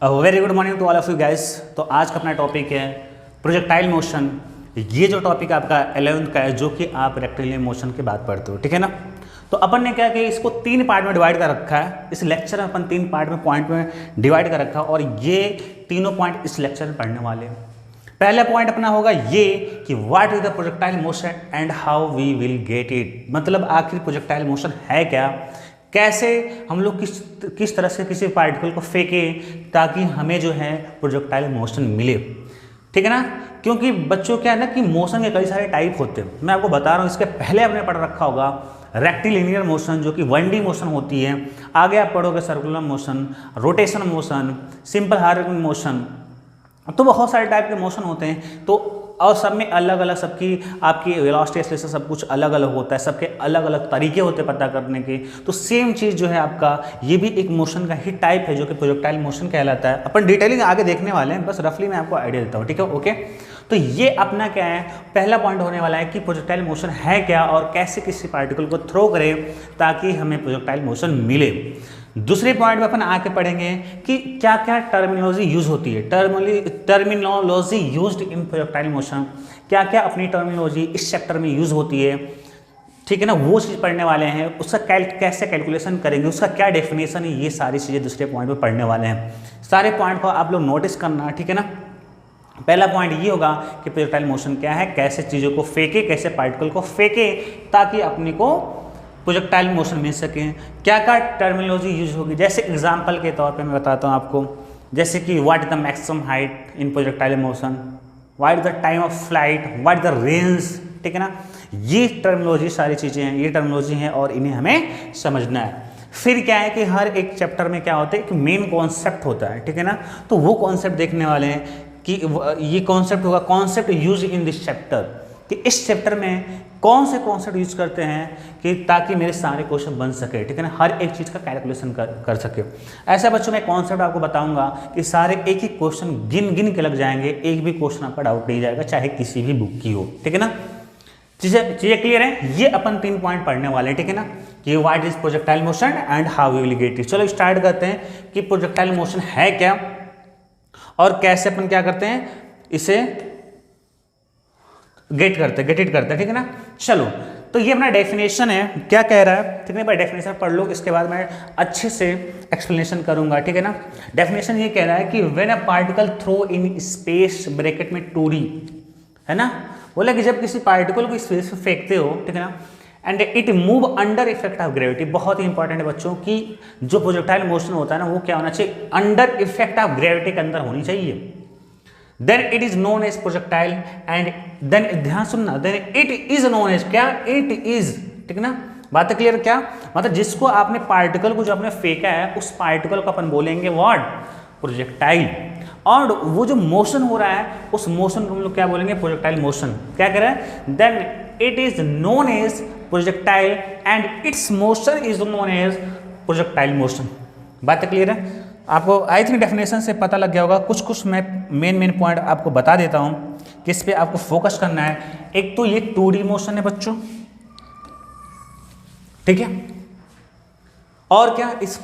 Very good morning to all of you guys. तो आज का अपना टॉपिक है प्रोजेक्टाइल मोशन। ये जो टॉपिक आपका 11th का है, जो कि आप रेक्टिलिनियर मोशन की बात पढ़ते हो, ठीक है ना। तो अपन ने क्या कि इसको 3 पार्ट में डिवाइड कर रखा है। इस लेक्चर में अपन 3 पार्ट में पॉइंट में डिवाइड कर रखा है और ये तीनों पॉइंट इस लेक्चर में पढ़ने वाले हैं। पहला पॉइंट अपना होगा ये कि what is the projectile motion and how we will get it. मतलब आखिर प्रोजेक्टाइल मोशन है क्या, कैसे हम लोग किस तरह से किसी पार्टिकल को फेंकें ताकि हमें जो है प्रोजेक्टाइल मोशन मिले, ठीक है ना। क्योंकि बच्चों क्या है ना कि मोशन के कई सारे टाइप होते हैं। मैं आपको बता रहा हूँ, इसके पहले आपने पढ़ रखा होगा रेक्टिलिनियर मोशन जो कि 1D मोशन होती है। आगे आप पढ़ोगे circular motion, rotation motion, simple harmonic motion. तो बहुत सारे टाइप के मोशन होते हैं। तो और सब में अलग अलग सबकी आपकी वेलोसिटी एक्सेलरेशन सब कुछ अलग अलग होता है, सबके अलग अलग तरीके होते हैं पता करने के। तो सेम चीज़ जो है आपका ये भी एक मोशन का ही टाइप है जो कि प्रोजेक्टाइल मोशन कहलाता है। अपन डिटेलिंग आगे देखने वाले हैं, बस रफली मैं आपको आइडिया देता हूँ, ठीक है। ओके, तो ये अपना क्या है, पहला पॉइंट होने वाला है कि प्रोजेक्टाइल मोशन है क्या और कैसे किसी पार्टिकल को थ्रो करें ताकि हमें प्रोजेक्टाइल मोशन मिले। दूसरे पॉइंट में अपन आके पढ़ेंगे कि क्या क्या टर्मिनोलॉजी यूज होती है, terminology used in projectile motion, क्या क्या अपनी टर्मिनोलॉजी इस चैप्टर में यूज होती है, ठीक है ना। वो चीज़ पढ़ने वाले हैं। उसका कैसे कैलकुलेशन करेंगे, उसका क्या डेफिनेशन है, ये सारी चीज़ें दूसरे पॉइंट में पढ़ने वाले हैं। सारे पॉइंट को आप लोग नोटिस करना, ठीक है ना। पहला पॉइंट ये होगा कि प्रोजेक्टाइल मोशन क्या है, कैसे चीज़ों को फेंके, कैसे पार्टिकल को फेंके ताकि अपने को प्रोजेक्टाइल मोशन मिल सके, क्या क्या टर्मिनोलॉजी यूज होगी। जैसे एग्जांपल के तौर पे मैं बताता हूँ आपको, जैसे कि what is the maximum height in projectile motion, what is the time of flight, what is the range, ठीक है ना। ये टर्मिनोलॉजी सारी चीज़ें हैं, ये टर्मिनोलॉजी हैं और इन्हें हमें समझना है। फिर क्या है कि हर एक चैप्टर में क्या होता है, एक मेन कॉन्सेप्ट होता है, ठीक है ना। तो वो कॉन्सेप्ट देखने वाले हैं कि ये कॉन्सेप्ट होगा, concept use in this chapter, कि इस चैप्टर में कौन से कॉन्सेप्ट यूज करते हैं कि ताकि मेरे सारे क्वेश्चन बन सके, ठीक है ना। हर एक चीज़ का कैलकुलेशन कर सके। ऐसा बच्चों मैं कॉन्सेप्ट आपको बताऊंगा कि सारे एक ही क्वेश्चन गिन के लग जाएंगे, एक भी क्वेश्चन आपका डाउट नहीं जाएगा, चाहे किसी भी बुक की हो, ठीक है ना। चीज़ें क्लियर है। ये अपन 3 पॉइंट पढ़ने वाले हैं, ठीक है ना, कि what is projectile motion and how we will get it. चलो स्टार्ट करते हैं कि प्रोजेक्टाइल मोशन है क्या और कैसे अपन क्या करते हैं, इसे गेट इट करते हैं, ठीक है ना। चलो, तो ये अपना डेफिनेशन है, क्या कह रहा है, ठीक है भाई। डेफिनेशन पढ़ लो, इसके बाद मैं अच्छे से एक्सप्लेनेशन करूंगा, ठीक है ना। डेफिनेशन ये कह रहा है कि when a particle throw in space bracket में 2D, है ना। बोला कि जब किसी पार्टिकल को स्पेस में फेंकते हो, ठीक है ना, and it move under effect of gravity. बहुत ही इंपॉर्टेंट है बच्चों की जो प्रोजेक्टाइल मोशन होता है ना, वो क्या होना चाहिए, अंडर इफेक्ट ऑफ ग्रेविटी के अंदर होनी चाहिए। Then it is known as projectile and then, ध्यान सुनना, then it is known as, क्या, इट इज, ठीक है ना। बात क्लियर, क्या मतलब, जिसको आपने पार्टिकल को जो आपने फेंका है उस पार्टिकल को अपन बोलेंगे व्हाट, प्रोजेक्टाइल। और वो जो मोशन हो रहा है उस मोशन को हम लोग क्या बोलेंगे, प्रोजेक्टाइल मोशन। क्या कह रहा है, then it is known as projectile and its motion is known as projectile motion. बात क्लियर है। आपको आई थिंक डेफिनेशन से पता लग गया होगा। कुछ मैं मेन पॉइंट आपको बता देता हूँ किस पे आपको फोकस करना है। एक तो ये 2D मोशन है बच्चों, ठीक है, और क्या इस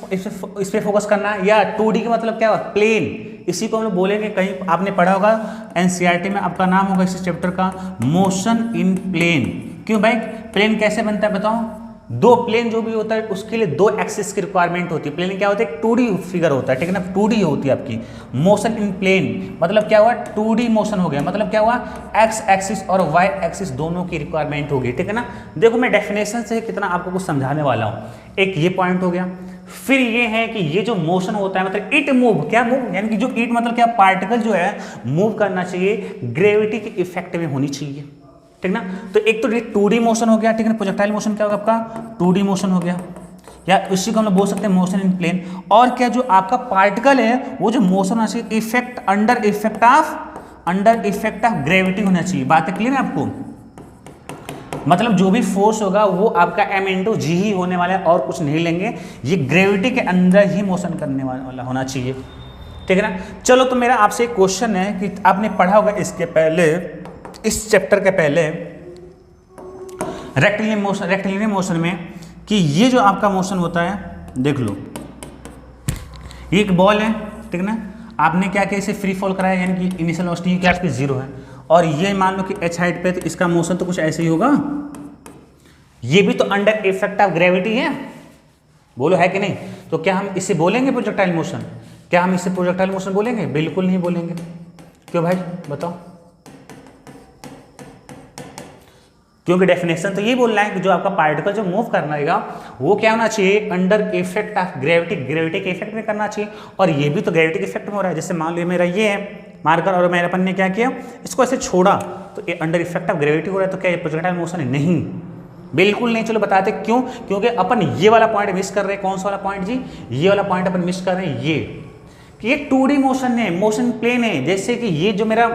पे फोकस करना है। या 2D का मतलब क्या हुआ, प्लेन। इसी को हम लोग बोलेंगे, कहीं आपने पढ़ा होगा NCERT में, आपका नाम होगा इस चैप्टर का मोशन इन प्लेन। क्यों भाई, प्लेन कैसे बनता है बताओ। 2 प्लेन जो भी होता है उसके लिए 2 एक्सिस की रिक्वायरमेंट होती है। प्लेन क्या होता है, 2D फिगर होता है, ठीक है ना, 2D होती है आपकी। मोशन इन प्लेन मतलब क्या हुआ, 2D मोशन हो गया, मतलब क्या हुआ, एक्स एक्सिस और वाई एक्सिस दोनों की रिक्वायरमेंट होगी, ठीक है ना। देखो मैं डेफिनेशन से कितना आपको कुछ समझाने वाला हूँ। एक ये पॉइंट हो गया। फिर ये है कि ये जो मोशन होता है मतलब इट मूव, क्या मूव, यानी कि जो इट मतलब क्या, पार्टिकल जो है मूव करना चाहिए, ग्रेविटी के इफेक्ट में होनी चाहिए, ठीक ना। तो एक तो 2D मोशन हो गया, ठीक है ना। प्रोजेक्टाइल मोशन क्या होगा आपका, 2D मोशन हो गया, या इसी को हम लोग बोल सकते हैं मोशन इन प्लेन। और क्या, जो आपका पार्टिकल है वो जो मोशन होना चाहिए, effect under effect of gravity होना चाहिए। बात क्लियर है आपको। मतलब जो भी फोर्स होगा वो आपका m/g ही होने वाला है और कुछ नहीं लेंगे, ये ग्रेविटी के अंदर ही मोशन करने वाला होना चाहिए, ठीक है ना। चलो, तो मेरा आपसे एक क्वेश्चन है कि आपने पढ़ा होगा इसके पहले, इस चैप्टर के पहले रेक्टिलिनियर मोशन में, कि ये जो आपका मोशन होता है, देख लो, ये एक बॉल है, ठीक है ना। आपने क्या किया, इसे फ्री फॉल कराया, यानी कि इनिशियल वेलोसिटी क्या आपकी 0 है, और ये मान लो कि h हाइट पे, तो इसका मोशन तो कुछ ऐसे ही होगा। ये भी तो अंडर इफेक्ट ऑफ ग्रेविटी है, बोलो है कि नहीं? तो क्या हम इसे बोलेंगे प्रोजेक्टाइल मोशन? क्या हम इसे प्रोजेक्टाइल मोशन बोलेंगे? बिल्कुल नहीं बोलेंगे। क्यों भाई बताओ? क्योंकि डेफिनेशन तो ये बोल रहा है कि जो आपका पार्टिकल जो मूव करना है वो क्या होना चाहिए, under effect of gravity, gravity के इफेक्ट में करना चाहिए। और ये भी तो ग्रेविटी के इफेक्ट में हो रहा है। जैसे मान लो मेरा ये है मार्कर और मेरे अपन ने क्या किया, इसको ऐसे छोड़ा, तो ये अंडर इफेक्ट ऑफ ग्रेविटी हो रहा है, तो क्या ये प्रोजेक्टाइल मोशन है? नहीं, बिल्कुल नहीं। चलो बताते क्यों। क्योंकि अपन ये वाला पॉइंट मिस कर रहे हैं। कौन सा वाला पॉइंट जी? ये वाला पॉइंट अपन मिस कर रहे हैं। ये कि ये 2D मोशन है, मोशन प्लेन है। जैसे कि ये जो मेरा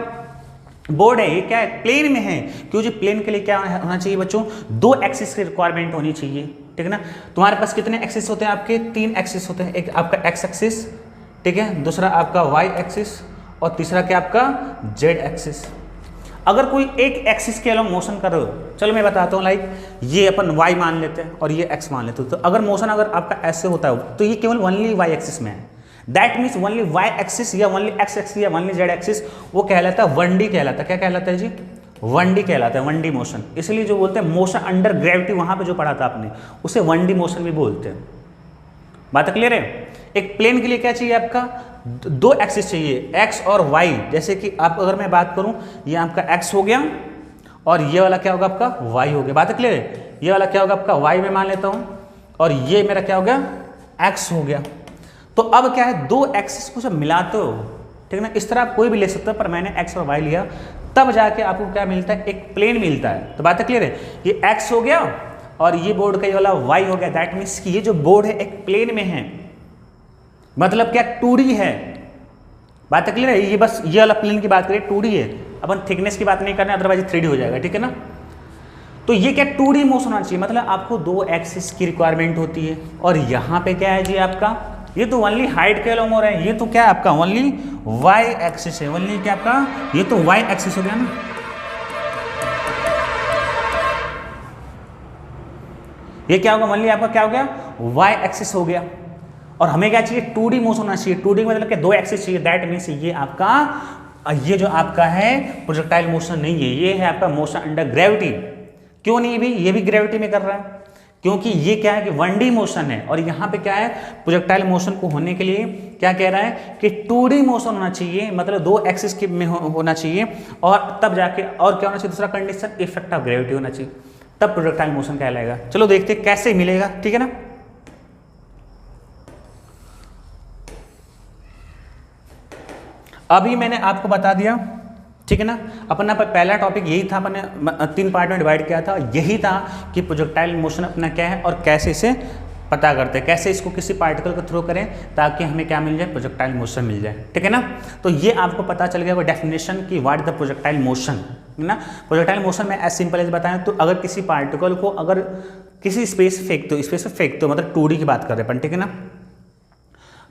बोर्ड है ये क्या है, प्लेन में है। क्यों जी? प्लेन के लिए क्या होना चाहिए बच्चों, 2 एक्सिस की रिक्वायरमेंट होनी चाहिए, ठीक है ना। तुम्हारे पास कितने एक्सिस होते हैं आपके? 3 एक्सिस होते हैं। एक आपका एक्स एक्सिस, ठीक है, दूसरा आपका वाई एक्सिस, और तीसरा क्या आपका जेड एक्सिस। अगर कोई एक एक्सिस के अलोंग मोशन कर रहे हो, चलो मैं बताता हूँ, लाइक ये अपन y मान लेते हैं और ये x मान लेते हो, तो अगर मोशन अगर आपका ऐसे होता है तो ये केवल ओनली y एक्सिस में है। That means only y axis या ओनली x एक्सिस या ओनली z एक्सिस, वो कहलाता है 1D कहलाता है। क्या कहलाता है जी? 1D कहलाता है, 1D मोशन। इसलिए जो बोलते हैं मोशन अंडर ग्रेविटी, वहां पे जो पढ़ा था आपने, उसे 1D मोशन भी बोलते हैं। बात क्लियर है? एक प्लेन के लिए क्या चाहिए आपका, 2 एक्सिस चाहिए, x और y। जैसे कि आप अगर मैं बात करूं, ये आपका x हो गया और ये वाला क्या होगा आपका y हो गया। बात क्लियर है? ये वाला क्या होगा आपका y में मान लेता हूं, और ये मेरा क्या हो गया x हो गया। तो अब क्या है, 2 एक्सिस को जब मिलाते हो, ठीक है ना, इस तरह आप कोई भी ले सकते हो, पर मैंने x और y लिया, तब जाके आपको क्या मिलता है, एक प्लेन मिलता है। तो बात क्लियर है? ये x हो गया और ये बोर्ड का ये वाला y हो गया। दैट मीन्स कि ये जो बोर्ड है एक प्लेन में है, मतलब क्या 2D है। बात क्लियर है? ये बस ये वाला प्लेन की बात करें 2D है, अपन थिकनेस की बात नहीं करना, अदरवाइज 3D हो जाएगा, ठीक है ना। तो ये क्या 2D मोशन होना चाहिए, मतलब आपको 2 एक्सिस की रिक्वायरमेंट होती है। और यहाँ पे क्या है जी आपका, ये तो ओनली हाइट के अलोंग हो रहा है, ये तो क्या है आपका ओनली y एक्सिस है। ओनली क्या आपका, ये तो y एक्सिस हो गया ना। ये क्या होगा, ओनली आपका क्या हो गया, y एक्सिस हो गया। और हमें क्या चाहिए, 2D मोशन होना चाहिए। 2D मतलब क्या, 2 एक्सिस चाहिए। दैट मीन्स ये आपका, ये जो आपका है प्रोजेक्टाइल मोशन नहीं है, ये है आपका मोशन अंडर ग्रेविटी। क्यों नहीं भी, ये भी ग्रेविटी में कर रहा है, क्योंकि ये क्या है कि 1D मोशन है। और यहाँ पे क्या है, प्रोजेक्टाइल मोशन को होने के लिए क्या कह रहा है कि 2D मोशन होना चाहिए, मतलब 2 एक्सिस के में होना चाहिए। और तब जाके और क्या होना चाहिए, दूसरा कंडीशन इफेक्ट ऑफ ग्रेविटी होना चाहिए, तब प्रोजेक्टाइल मोशन कहलाएगा। चलो देखते कैसे मिलेगा, ठीक है ना। अभी मैंने आपको बता दिया, ठीक है ना। अपना पहला टॉपिक यही था, अपने 3 पार्ट में डिवाइड किया था। यही था कि प्रोजेक्टाइल मोशन अपना क्या है और कैसे इसे पता करते हैं, कैसे इसको किसी पार्टिकल के थ्रू करें ताकि हमें क्या मिल जाए, प्रोजेक्टाइल मोशन मिल जाए, ठीक है ना। तो ये आपको पता चल गया वो डेफिनेशन की what is the projectile motion, है ना। प्रोजेक्टाइल मोशन में एज सिंपल एज बताएं तो अगर किसी पार्टिकल को अगर किसी स्पेस फेंक दो मतलब 2D की बात कर रहे हैं अपन, ठीक है ना।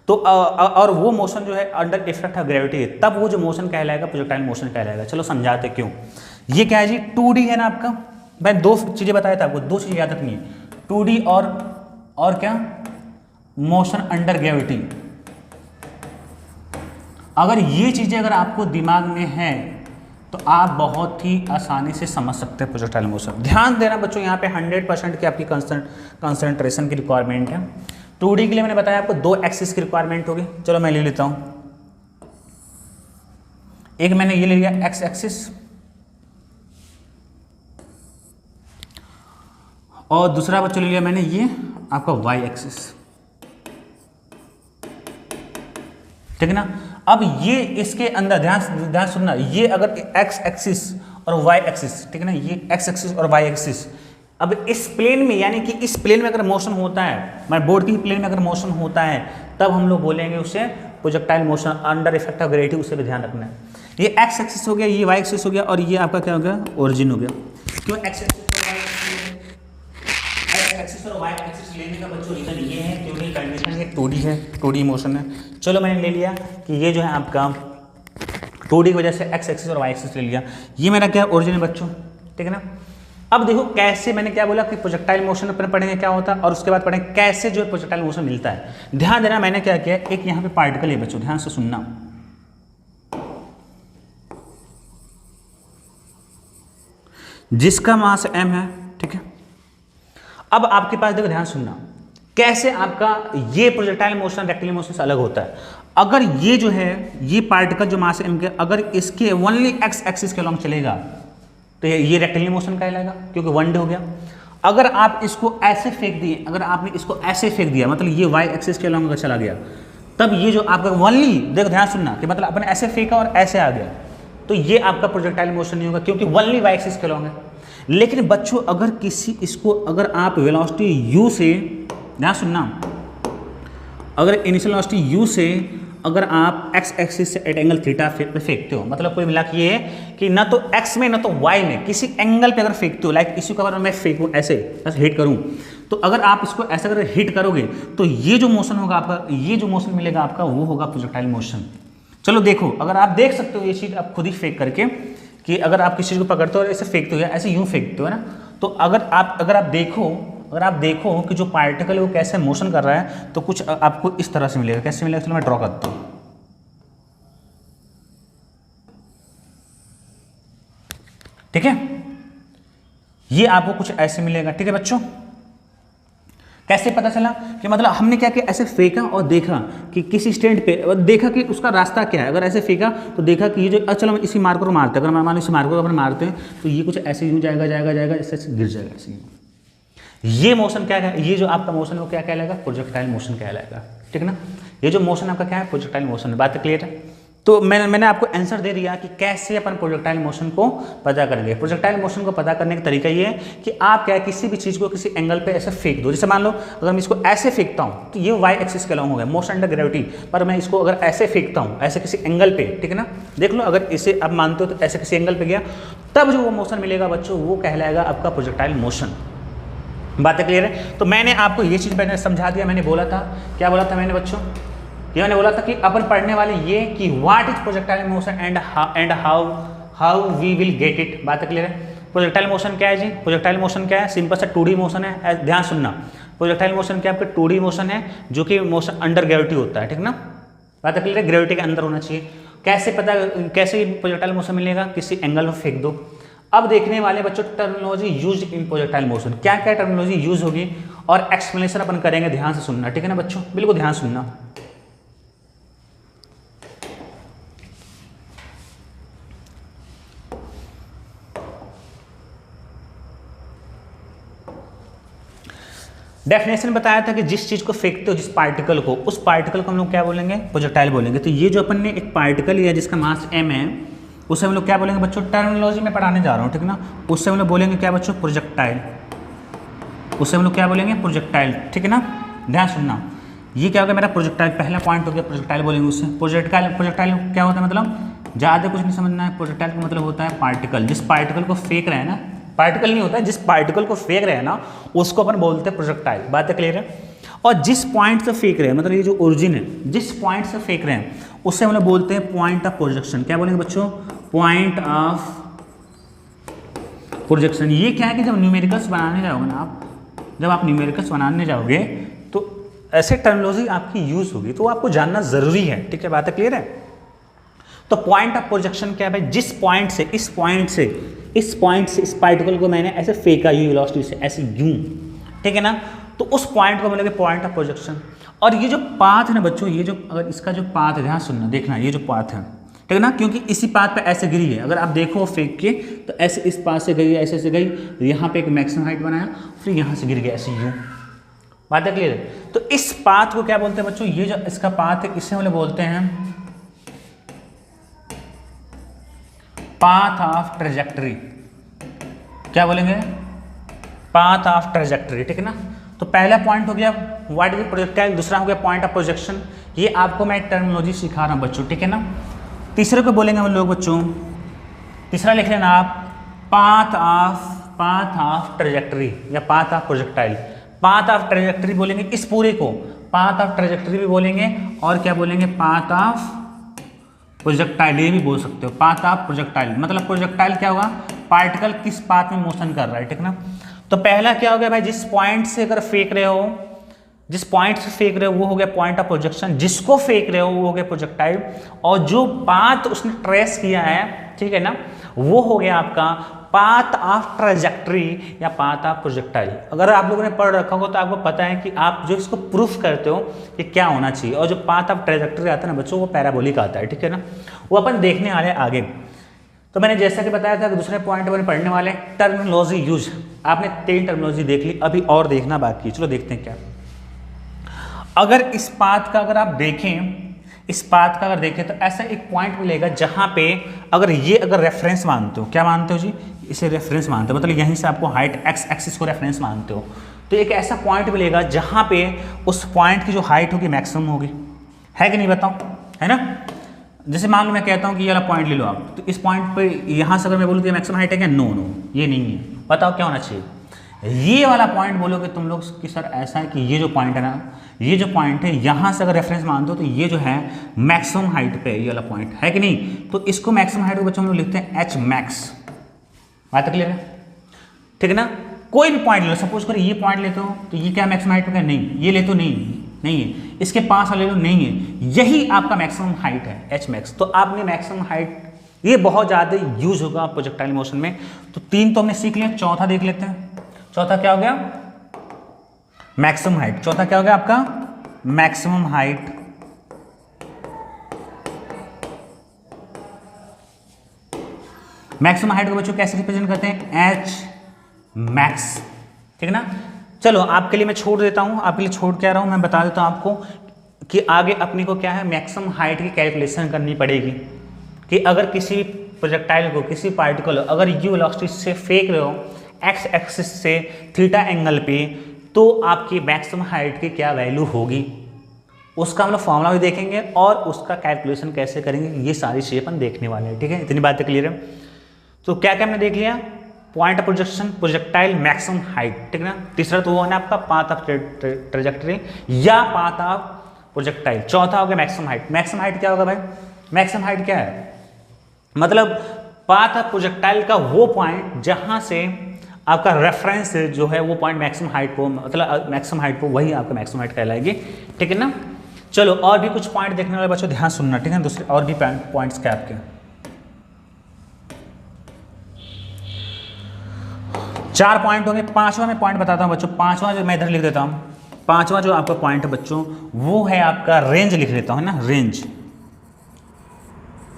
तो और वो मोशन जो है अंडर इफेक्ट ऑफ ग्रेविटी है, तब वो जो मोशन कहलाएगा प्रोजेक्टाइल मोशन कहलाएगा। चलो समझाते क्यों। ये क्या है जी, 2D है ना आपका। मैं 2 चीज़ें बताया था आपको, 2 चीज़ें याद रखनी है, 2D और क्या, मोशन अंडर ग्रेविटी। अगर ये चीज़ें अगर आपको दिमाग में है तो आप बहुत ही आसानी से समझ सकते हैं प्रोजेक्टाइल मोशन। ध्यान देना बच्चों, यहाँ पे 100% की आपकी कंसंट्रेशन की रिक्वायरमेंट है। 2D के लिए मैंने बताया आपको 2 एक्सिस की रिक्वायरमेंट होगी। चलो मैं ले लेता हूँ, एक मैंने ये ले लिया x एक्सिस और दूसरा बच्चों ले लिया मैंने ये आपका y एक्सिस, ठीक है ना। अब ये इसके अंदर ध्यान सुनना, ये अगर x एक्सिस और y एक्सिस, ठीक है ना, ये x एक्सिस और y एक्सिस, अब इस प्लेन में यानी कि इस प्लेन में अगर मोशन होता है, मैं बोर्ड की प्लेन में अगर मोशन होता है, तब हम लोग बोलेंगे उसे projectile motion under effect of gravity. उसे भी ध्यान रखना है। ये एक्स एक्सिस हो गया, ये वाई एक्सिस हो गया, और ये आपका क्या हो गया, ओरिजिन हो गया। क्यों एक्स एक्सिस और वाई एक्सिस लेने का बच्चों रीजन ये है क्योंकि कंडीशन ये 2D है, 2D मोशन है। चलो मैंने ले लिया कि ये जो है आपका 2D की वजह से एक्स एक्सिस और वाई एक्सिस ले लिया। ये मेरा क्या ओरिजिन है बच्चों, ठीक है ना। अब देखो कैसे, मैंने क्या बोला कि प्रोजेक्टाइल मोशन अपने पढ़ेंगे क्या होता है, और उसके बाद पढ़ेंगे कैसे जो प्रोजेक्टाइल मोशन मिलता है। ध्यान देना, मैंने क्या किया, एक यहाँ पे पार्टिकल है बच्चों, ध्यान से सुनना। जिसका मास m है, ठीक है। अब आपके पास देखो, ध्यान सुनना, कैसे आपका ये प्रोजेक्टाइल मोशन रेक्टिलिनियर मोशन से अलग होता है। अगर ये जो है, ये पार्टिकल जो मास m के, अगर इसके ओनली एक्स एक्सिस के अलॉन्ग चलेगा तो ये रेक्टिलिनियर मोशन कहलाएगा, क्योंकि वन डे हो गया। अगर आप इसको ऐसे फेंक दिए, अगर आपने इसको ऐसे फेंक दिया, मतलब ये वाई एक्सिस के अलॉन्ग अगर चला गया, तब ये जो आपका ओनली, देखो ध्यान सुनना, कि मतलब अपने ऐसे फेंका और ऐसे आ गया, तो ये आपका प्रोजेक्टाइल मोशन नहीं होगा, क्योंकि ओनली वाई एक्सिस के अलॉन्ग है। लेकिन बच्चों, अगर किसी इसको अगर आप वेलोसिटी u से, ध्यान सुनना, अगर इनिशियल वेलोसिटी u से अगर आप x एक्सिस से एट एंगल थीटा फेंकते हो, मतलब कोई मिला कि ये है कि ना तो x में ना तो y में, किसी एंगल पे अगर फेंकते हो, लाइक इसी को अगर मैं फेंकूँ ऐसे, बस हिट करूँ, तो अगर आप इसको ऐसे अगर हिट करोगे तो ये जो मोशन होगा आपका, ये जो मोशन मिलेगा आपका, वो होगा प्रोजेक्टाइल मोशन। चलो देखो, अगर आप देख सकते हो ये चीज़ आप खुद ही फेंक करके, कि अगर आप किसी चीज़ को पकड़ते हो और ऐसे फेंकते हो या ऐसे यूँ फेंकते हो ना, तो अगर आप देखो कि जो पार्टिकल है वो कैसे मोशन कर रहा है, तो कुछ आपको इस तरह से मिलेगा। कैसे मिलेगा, चलो मैं ड्रॉ करता हूँ। ठीक है, ये आपको कुछ ऐसे मिलेगा। ठीक है बच्चों, कैसे पता चला कि मतलब हमने क्या किया, ऐसे फेंका और देखा कि किसी स्टैंड पे, और देखा कि उसका रास्ता क्या है। अगर ऐसे फेंका तो देखा कि ये जो, चलो इसी मार्कर को मारते हैं, अगर मान लो इसी मार्कर को अपन मारते हैं तो ये कुछ ऐसे यूँ जाएगा जाएगा जाएगा, ऐसे गिर जाएगा ऐसे। ये मोशन क्या है, ये जो आपका मोशन है वो क्या कहलाएगा, प्रोजेक्टाइल मोशन कहलाएगा। ठीक है ना, ये जो मोशन आपका क्या है, प्रोजेक्टाइल मोशन है। बात क्लियर है। तो मैंने आपको आंसर दे दिया कि कैसे अपन प्रोजेक्टाइल मोशन को पता करेंगे। प्रोजेक्टाइल मोशन को पता करने का तरीका ये है कि आप क्या है, किसी भी चीज़ को किसी एंगल पे ऐसे फेंक दो। जैसे मान लो अगर मैं इसको ऐसे फेंकता हूँ तो ये वाई एक्सिस के अलॉन्ग हो गया, मोशन अंडर ग्रेविटी। पर मैं इसको अगर ऐसे फेंकता हूँ, ऐसे किसी एंगल पे, ठीक है ना, देख लो, अगर इसे आप मानते हो तो ऐसे किसी एंगल पे गया, तब जो वो मोशन मिलेगा बच्चों, वो कहलाएगा आपका प्रोजेक्टाइल मोशन। बातें क्लियर है। तो मैंने आपको ये चीज़ मैंने समझा दिया। मैंने बोला था, क्या बोला था मैंने बच्चों, ये मैंने बोला था कि अपन पढ़ने वाले ये कि what is projectile motion and how we will get it. बात क्लियर है। प्रोजेक्टाइल मोशन क्या है जी, प्रोजेक्टाइल मोशन क्या है, सिंपल सा 2D मोशन है। ध्यान सुनना, प्रोजेक्टाइल मोशन क्या है, आपका 2D मोशन है, जो कि मोशन अंडर ग्रेविटी होता है। ठीक ना, बात क्लियर है, ग्रेविटी के अंदर होना चाहिए। कैसे प्रोजेक्टाइल मोशन मिलेगा, किसी एंगल में फेंक दो। अब देखने वाले बच्चों terminology use in projectile motion, क्या क्या टर्मिनोलॉजी यूज होगी और एक्सप्लेनेशन अपन करेंगे। ध्यान से सुनना, ठीक है ना बच्चों, बिल्कुल ध्यान सुनना। डेफिनेशन बताया था कि जिस चीज को फेंकते हो, जिस पार्टिकल को, उस पार्टिकल को हम लोग क्या बोलेंगे, प्रोजेक्टाइल बोलेंगे। तो ये जो अपन ने एक पार्टिकल लिया जिसका मास m है, उसे हम लोग क्या बोलेंगे बच्चों, टर्मिनोलॉजी में पढ़ाने जा रहा हूँ, ठीक ना, उससे हम लोग बोलेंगे क्या बच्चों, प्रोजेक्टाइल। उससे हम लोग क्या बोलेंगे, प्रोजेक्टाइल। ठीक है ना, ध्यान सुनना, ये क्या होगा मेरा प्रोजेक्टाइल, पहला पॉइंट हो गया, प्रोजेक्टाइल बोलेंगे उससे। प्रोजेक्टाइल क्या होता है, मतलब ज़्यादा कुछ नहीं समझना है। प्रोजेक्टाइल का मतलब होता है पार्टिकल, जिस पार्टिकल को फेंक रहे हैं ना, पार्टिकल नहीं होता है, जिस पार्टिकल को फेंक रहे हैं ना, उसको अपन बोलते हैं प्रोजेक्टाइल। बात क्लियर है। और जिस पॉइंट से फेंक रहे हैं, मतलब ये जो ओरिजिन है, जिस पॉइंट से फेंक रहे हैं, उससे हम लोग बोलते हैं पॉइंट ऑफ प्रोजेक्शन। क्या बोलेंगे बच्चों, पॉइंट ऑफ प्रोजेक्शन। ये क्या है कि जब न्यूमेरिकल्स बनाने जाओगे ना आप, जब आप न्यूमेरिकल्स बनाने जाओगे तो ऐसे टर्मिनोलॉजी आपकी यूज होगी, तो आपको जानना जरूरी है। ठीक है, बात क्लियर है। तो पॉइंट ऑफ प्रोजेक्शन क्या है भाई, जिस पॉइंट से इस पॉइंट से इस पार्टिकल को मैंने ऐसे फेंका यू वेलोसिटी से, ऐसे यूं, ठीक है ना, तो उस पॉइंट को बोलेंगे पॉइंट ऑफ प्रोजेक्शन। और ये जो पाथ है ना बच्चों, ये जो अगर इसका जो पाथ है, ध्यान सुनना, देखना, ये जो पाथ है, ठीक है ना, क्योंकि इसी पाथ पे ऐसे गिरी है। अगर आप देखो फेंक के, तो ऐसे इस पाथ से गई, ऐसे से गई, यहाँ पे एक मैक्सिमम हाइट बनाया, फिर यहाँ से गिर गया ऐसे यूं। बात है क्लियर है। तो इस पाथ को क्या बोलते हैं बच्चों, ये जो इसका पाथ है, इसे हम लोग बोलते हैं पाथ ऑफ ट्रेजेक्टरी। क्या बोलेंगे, पाथ ऑफ ट्रेजेक्टरी। ठीक है ना, तो पहला पॉइंट हो गया व्हाट इज प्रोजेक्टाइल, दूसरा हो गया पॉइंट ऑफ प्रोजेक्शन। ये आपको मैं टर्मिनोलॉजी सिखा रहा हूं बच्चों, ठीक है ना। तीसरे को बोलेंगे हम लोग बच्चों, तीसरा लिख लेना आप, पाथ ऑफ ट्रेजेक्टरी या path of projectile. Path of trajectory बोलेंगे इस पूरे को, पाथ ऑफ ट्रेजेक्टरी भी बोलेंगे, और क्या बोलेंगे, पाथ ऑफ प्रोजेक्टाइल, ये भी बोल सकते हो, पाथ ऑफ प्रोजेक्टाइल। मतलब प्रोजेक्टाइल क्या होगा, पार्टिकल किस पाथ में मोशन कर रहा है, ठीक ना। तो पहला क्या हो गया भाई, जिस पॉइंट से अगर फेंक रहे हो, जिस पॉइंट से फेंक रहे हो वो हो गया पॉइंट ऑफ प्रोजेक्शन, जिसको फेंक रहे हो वो हो गया प्रोजेक्टाइल, और जो पाथ उसने ट्रेस किया है, ठीक है ना, वो हो गया आपका पाथ ऑफ ट्रेजेक्ट्री या पाथ ऑफ प्रोजेक्टाइल। अगर आप लोगों ने पढ़ रखा हो तो आपको पता है कि आप जो इसको प्रूफ करते हो कि क्या होना चाहिए, और जो पाथ ऑफ ट्रेजेक्ट्री आता है ना बच्चों, वो पैराबोलिक आता है, ठीक है ना, वो अपन देखने वाले आगे। तो मैंने जैसा कि बताया था कि दूसरे पॉइंट पर पढ़ने वाले टर्मिनोलॉजी यूज, आपने 3 टर्मिनोलॉजी देख ली, अभी और देखना बाकी है। चलो देखते हैं क्या। अगर इस पाथ का अगर आप देखें, इस पाथ का अगर देखें तो ऐसा एक पॉइंट मिलेगा जहां पे अगर ये अगर रेफरेंस मानते हो, क्या मानते हो जी, इसे रेफरेंस मानते हो, मतलब यहीं से आपको हाइट एक्स एक्सिस को रेफरेंस मानते हो, तो एक ऐसा पॉइंट मिलेगा जहां पे उस पॉइंट की जो हाइट होगी मैक्सिमम होगी, है कि नहीं बताओ, है ना। जैसे मान लो मैं कहता हूँ कि ये वाला पॉइंट ले लो आप, तो इस पॉइंट पे यहाँ से अगर मैं बोलूँ कि मैक्सिमम हाइट है क्या, नो नो ये नहीं है, बताओ क्या होना चाहिए। ये वाला पॉइंट बोलोगे तुम लोग कि सर ऐसा है कि ये जो पॉइंट है ना, ये जो पॉइंट है यहाँ से अगर रेफरेंस मान दो तो ये जो है मैक्सिमम हाइट पे ये वाला पॉइंट है कि नहीं, तो इसको मैक्सिमम हाइट को बच्चों हम लोग लिखते हैं एच मैक्स। बात क्लियर है, ठीक है ना। कोई भी पॉइंट ले लो, सपोज करो ये पॉइंट लेते हो तो ये क्या मैक्सिमम हाइट पे क्या, नहीं, ये ले तो नहीं है, इसके पास वाले लो नहीं है, यही आपका मैक्सिमम हाइट है एच मैक्स। तो आपने मैक्सिमम हाइट, ये बहुत ज़्यादा यूज होगा प्रोजेक्टाइल मोशन में। तो 3 तो हमने सीख लिया, चौथा देख लेते हैं। चौथा क्या हो गया, मैक्सिमम हाइट। चौथा क्या हो गया आपका, मैक्सिमम हाइट। मैक्सिमम हाइट को बच्चों कैसे रिप्रेजेंट करते हैं, एच मैक्स, ठीक है ना। चलो आपके लिए मैं छोड़ देता हूं, आपके लिए छोड़ क्या रहा हूं, मैं बता देता हूं आपको कि आगे अपनी को क्या है, मैक्सिमम हाइट की कैलकुलेशन करनी पड़ेगी कि अगर किसी प्रोजेक्टाइल को, किसी पार्टिकल अगर यू वेलोसिटी से फेंक रहे हो एक्स एक्सिस से थीटा एंगल पे, तो आपकी मैक्सिमम हाइट की क्या वैल्यू होगी, उसका हम लोग फॉर्मूला भी देखेंगे और उसका कैलकुलेशन कैसे करेंगे, ये सारी चीज़ें अपन देखने वाले हैं, ठीक है। इतनी बातें क्लियर है। तो क्या क्या हमने देख लिया, point of projection, projectile, maximum height, ठीक है ना। तीसरा तो वो है ना आपका पाथ ऑफ ट्रेजेक्टरी या पाथ ऑफ प्रोजेक्टाइल। चौथा हो गया मैक्सिमम हाइट। मैक्सिमम हाइट क्या होगा भाई, मैक्सिमम हाइट क्या है, मतलब पाथ ऑफ प्रोजेक्टाइल का वो पॉइंट जहां से आपका रेफरेंस जो है वो पॉइंट मैक्सिमम हाइट को, मतलब मैक्सिमम हाइट को, वही आपका मैक्सिमम हाइट कहलाएगी, ठीक है ना। चलो और भी कुछ पॉइंट देखने वाले बच्चों ध्यान सुनना, ठीक है। दूसरे और भी पॉइंट्स क्या आपके, 4 पॉइंट होंगे। 5वां मैं पॉइंट बताता हूं बच्चों, 5वां जो मैं इधर लिख देता हूं, 5वां जो आपका पॉइंट है बच्चों वो है आपका रेंज, लिख देता हूं ना, रेंज।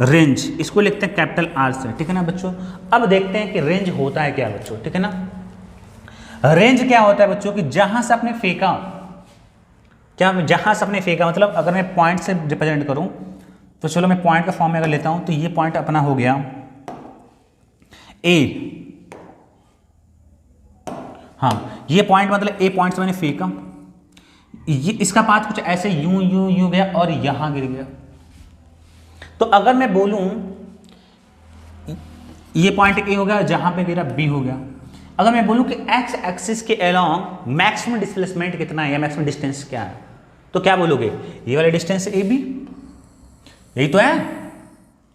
रेंज इसको लिखते हैं कैपिटल आर से, ठीक है ना बच्चों। अब देखते हैं कि रेंज होता है क्या बच्चों, ठीक है ना। रेंज क्या होता है बच्चों कि जहां से आपने फेंका, क्या जहां से आपने फेंका, मतलब अगर मैं पॉइंट से रिप्रेजेंट करूं तो चलो मैं पॉइंट का फॉर्म में अगर लेता हूं तो ये पॉइंट अपना हो गया ए, हाँ ये पॉइंट मतलब ए पॉइंट से मैंने फेंका, ये इसका पाथ कुछ ऐसे यूं यूं यूं गया और यहां गिर गया। तो अगर मैं बोलूं ये पॉइंट ए हो गया, जहां पे गिरा बी हो गया, अगर मैं बोलूं कि एक्स एक्सिस के अलोंग मैक्सिमम डिस्प्लेसमेंट कितना है या मैक्सिमम डिस्टेंस क्या है, तो क्या बोलोगे, ये वाला डिस्टेंस ए बी, यही तो है,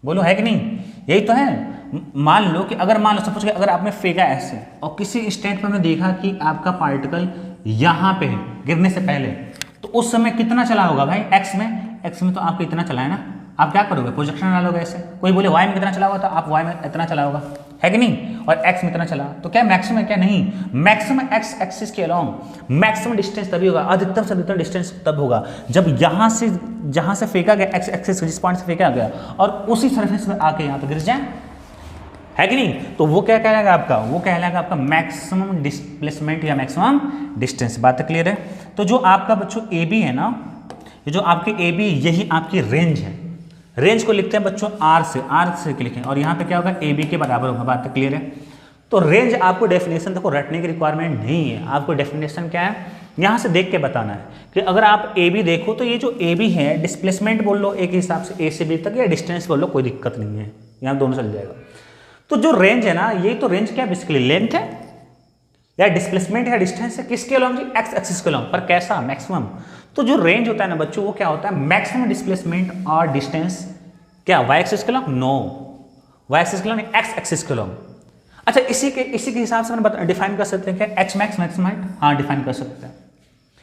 बोलो है कि नहीं, यही तो है। मान लो कि अगर मान लो सपोज कि अगर आपने फेंका ऐसे और किसी इंस्टेंट पर हमने देखा कि आपका पार्टिकल यहां पे है गिरने से पहले, तो उस समय कितना चला होगा भाई, एक्स में तो आपको इतना चला है ना, आप क्या करोगे, प्रोजेक्शन डालोगे ऐसे। कोई बोले वाई में कितना चला होगा, तो आप वाई में इतना चला होगा, है कि नहीं, और एक्स में इतना चला, तो क्या मैक्सिमम है क्या, नहीं, मैक्सिमम एक्स एक्सिस के अलोंग मैक्सिमम डिस्टेंस तभी होगा, अधिकतम से अधिकतम डिस्टेंस तब होगा जब जहां से फेंका गया एक्स एक्सिस जिस पॉइंट से फेंका गया और उसी सरफेस में आके यहाँ पे गिर जाए, है कि नहीं। तो वो क्या कहलाएगा आपका, वो कहलाएगा आपका मैक्सिमम डिस्प्लेसमेंट या मैक्सिमम डिस्टेंस। बात क्लियर है। तो जो आपका बच्चों ए बी है ना, ये जो आपकी ए बी, यही आपकी रेंज है। रेंज को लिखते हैं बच्चों आर से लिखें, और यहाँ पे क्या होगा, ए बी के बराबर होगा। बात क्लियर है। तो रेंज आपको डेफिनेशन देखो रटने की रिक्वायरमेंट नहीं है, आपको डेफिनेशन क्या है यहाँ से देख के बताना है कि अगर आप ए बी देखो तो ये जो ए बी है डिस्प्लेसमेंट बोल लो एक हिसाब से ए से बी तक, या डिस्टेंस बोल लो, कोई दिक्कत नहीं है, यहाँ दोनों चल जाएगा। तो जो रेंज है ना, ये तो रेंज क्या बेसिकली लेंथ है या डिस्प्लेसमेंट या डिस्टेंस है, किसके अलोंग जी, एक्स एक्सिस के अलोंग, पर कैसा, मैक्सिमम। तो जो रेंज होता है ना बच्चों, वो क्या होता है, मैक्सिमम डिस्प्लेसमेंट और डिस्टेंस क्या, वाई एक्सिस के अलोंग, नो, वाई एक्सिस के अलोंग, एक्स एक्सिस के अलोंग। अच्छा इसी के हिसाब से हम डिफाइन कर सकते हैं क्या, एच मैक्स मैक्सिमम हाइट, हाँ डिफाइन कर सकते हैं।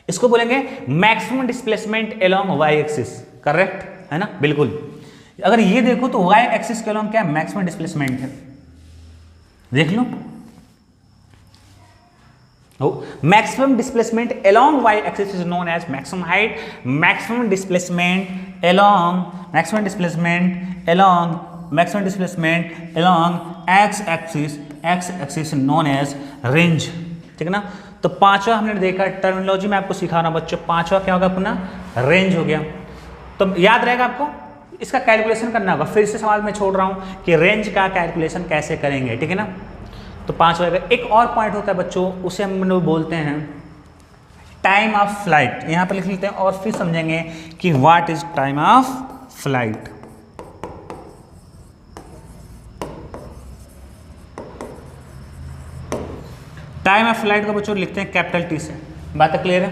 इसको बोलेंगे maximum displacement along Y axis, correct है ना, बिल्कुल। अगर ये देखो तो वाई एक्सिस के अलोंग क्या, मैक्सिमम डिस्प्लेसमेंट है, देख लो, maximum displacement along Y axis is known as maximum height, maximum displacement along X axis known as range. ठीक है ना। तो पांचवा हमने देखा, टर्मिनोलॉजी में आपको सिखा रहा हूं बच्चों, पांचवा क्या होगा अपना, रेंज हो गया। तो याद रहेगा आपको, इसका कैलकुलेशन करना होगा। फिर से सवाल मैं छोड़ रहा हूं कि रेंज का कैलकुलेशन कैसे करेंगे। ठीक है ना। तो पांचवा, एक और पॉइंट होता है बच्चों, उसे हम लोग बोलते हैं टाइम ऑफ फ्लाइट। यहां पर लिख लेते हैं और फिर समझेंगे कि what is time of flight. Time of flight का बच्चों लिखते हैं कैपिटल टी से। बात क्लियर है।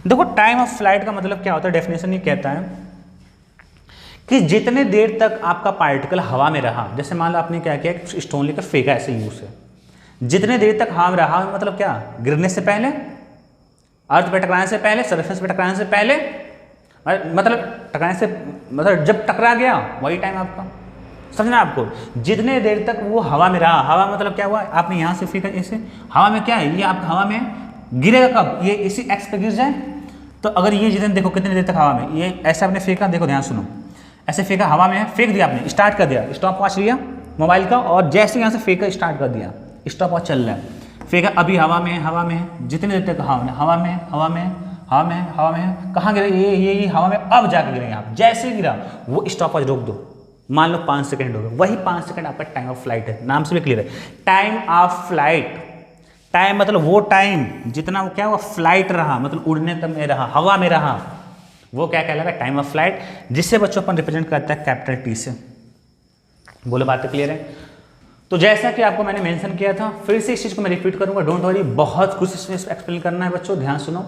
देखो टाइम ऑफ फ्लाइट का मतलब क्या होता है, डेफिनेशन ये कहता है कि जितने देर तक आपका पार्टिकल हवा में रहा, जैसे मान लो आपने क्या किया, स्टोन लेकर फेंका ऐसे यूज से, जितने देर तक हवा में रहा, मतलब क्या, गिरने से पहले, अर्थ पे टकराने से पहले, सरफेस पे टकराने से पहले, मतलब टकराने से मतलब जब टकरा गया वही टाइम आपका, समझना आपको। जितने देर तक वो हवा में रहा, हवा मतलब क्या हुआ, आपने यहाँ से फेंका ऐसे, हवा में क्या है, ये आप हवा में गिरेगा कब, ये इसी एक्स पे गिर जाए। तो अगर ये जितने, देखो कितनी देर तक हवा में, ये ऐसे आपने फेंका, देखो ध्यान सुनो, ऐसे फेंका हवा में, फेंक दिया आपने, स्टार्ट कर दिया, स्टॉप वॉच लिया मोबाइल का, और जैसे यहाँ से फेंका स्टार्ट कर दिया, स्टॉप वॉच चल रहा है, फेंका अभी हवा में, जितने देर तक हवा में, कहाँ गिरे, ये हवा में, अब जाके गिरे आप, जैसे गिरा वो स्टॉप वॉच रोक दो, मान लो 5 सेकंड हो गए, वही 5 सेकंड आपका टाइम ऑफ फ्लाइट है। नाम से भी क्लियर है, टाइम ऑफ फ्लाइट। टाइम मतलब वो टाइम जितना वो क्या हुआ, फ्लाइट रहा, मतलब उड़ने तक में रहा, हवा में रहा, वो क्या कहलाएगा, टाइम ऑफ फ्लाइट, जिससे बच्चों अपन रिप्रेजेंट करता है कैपिटल टी से। बोलो बातें क्लियर है। तो जैसा कि आपको मैंने मेंशन किया था, फिर से इस चीज को मैं रिपीट करूंगा, डोंट वरी, बहुत कुछ इसमें एक्सप्लेन करना है बच्चों, ध्यान सुनो।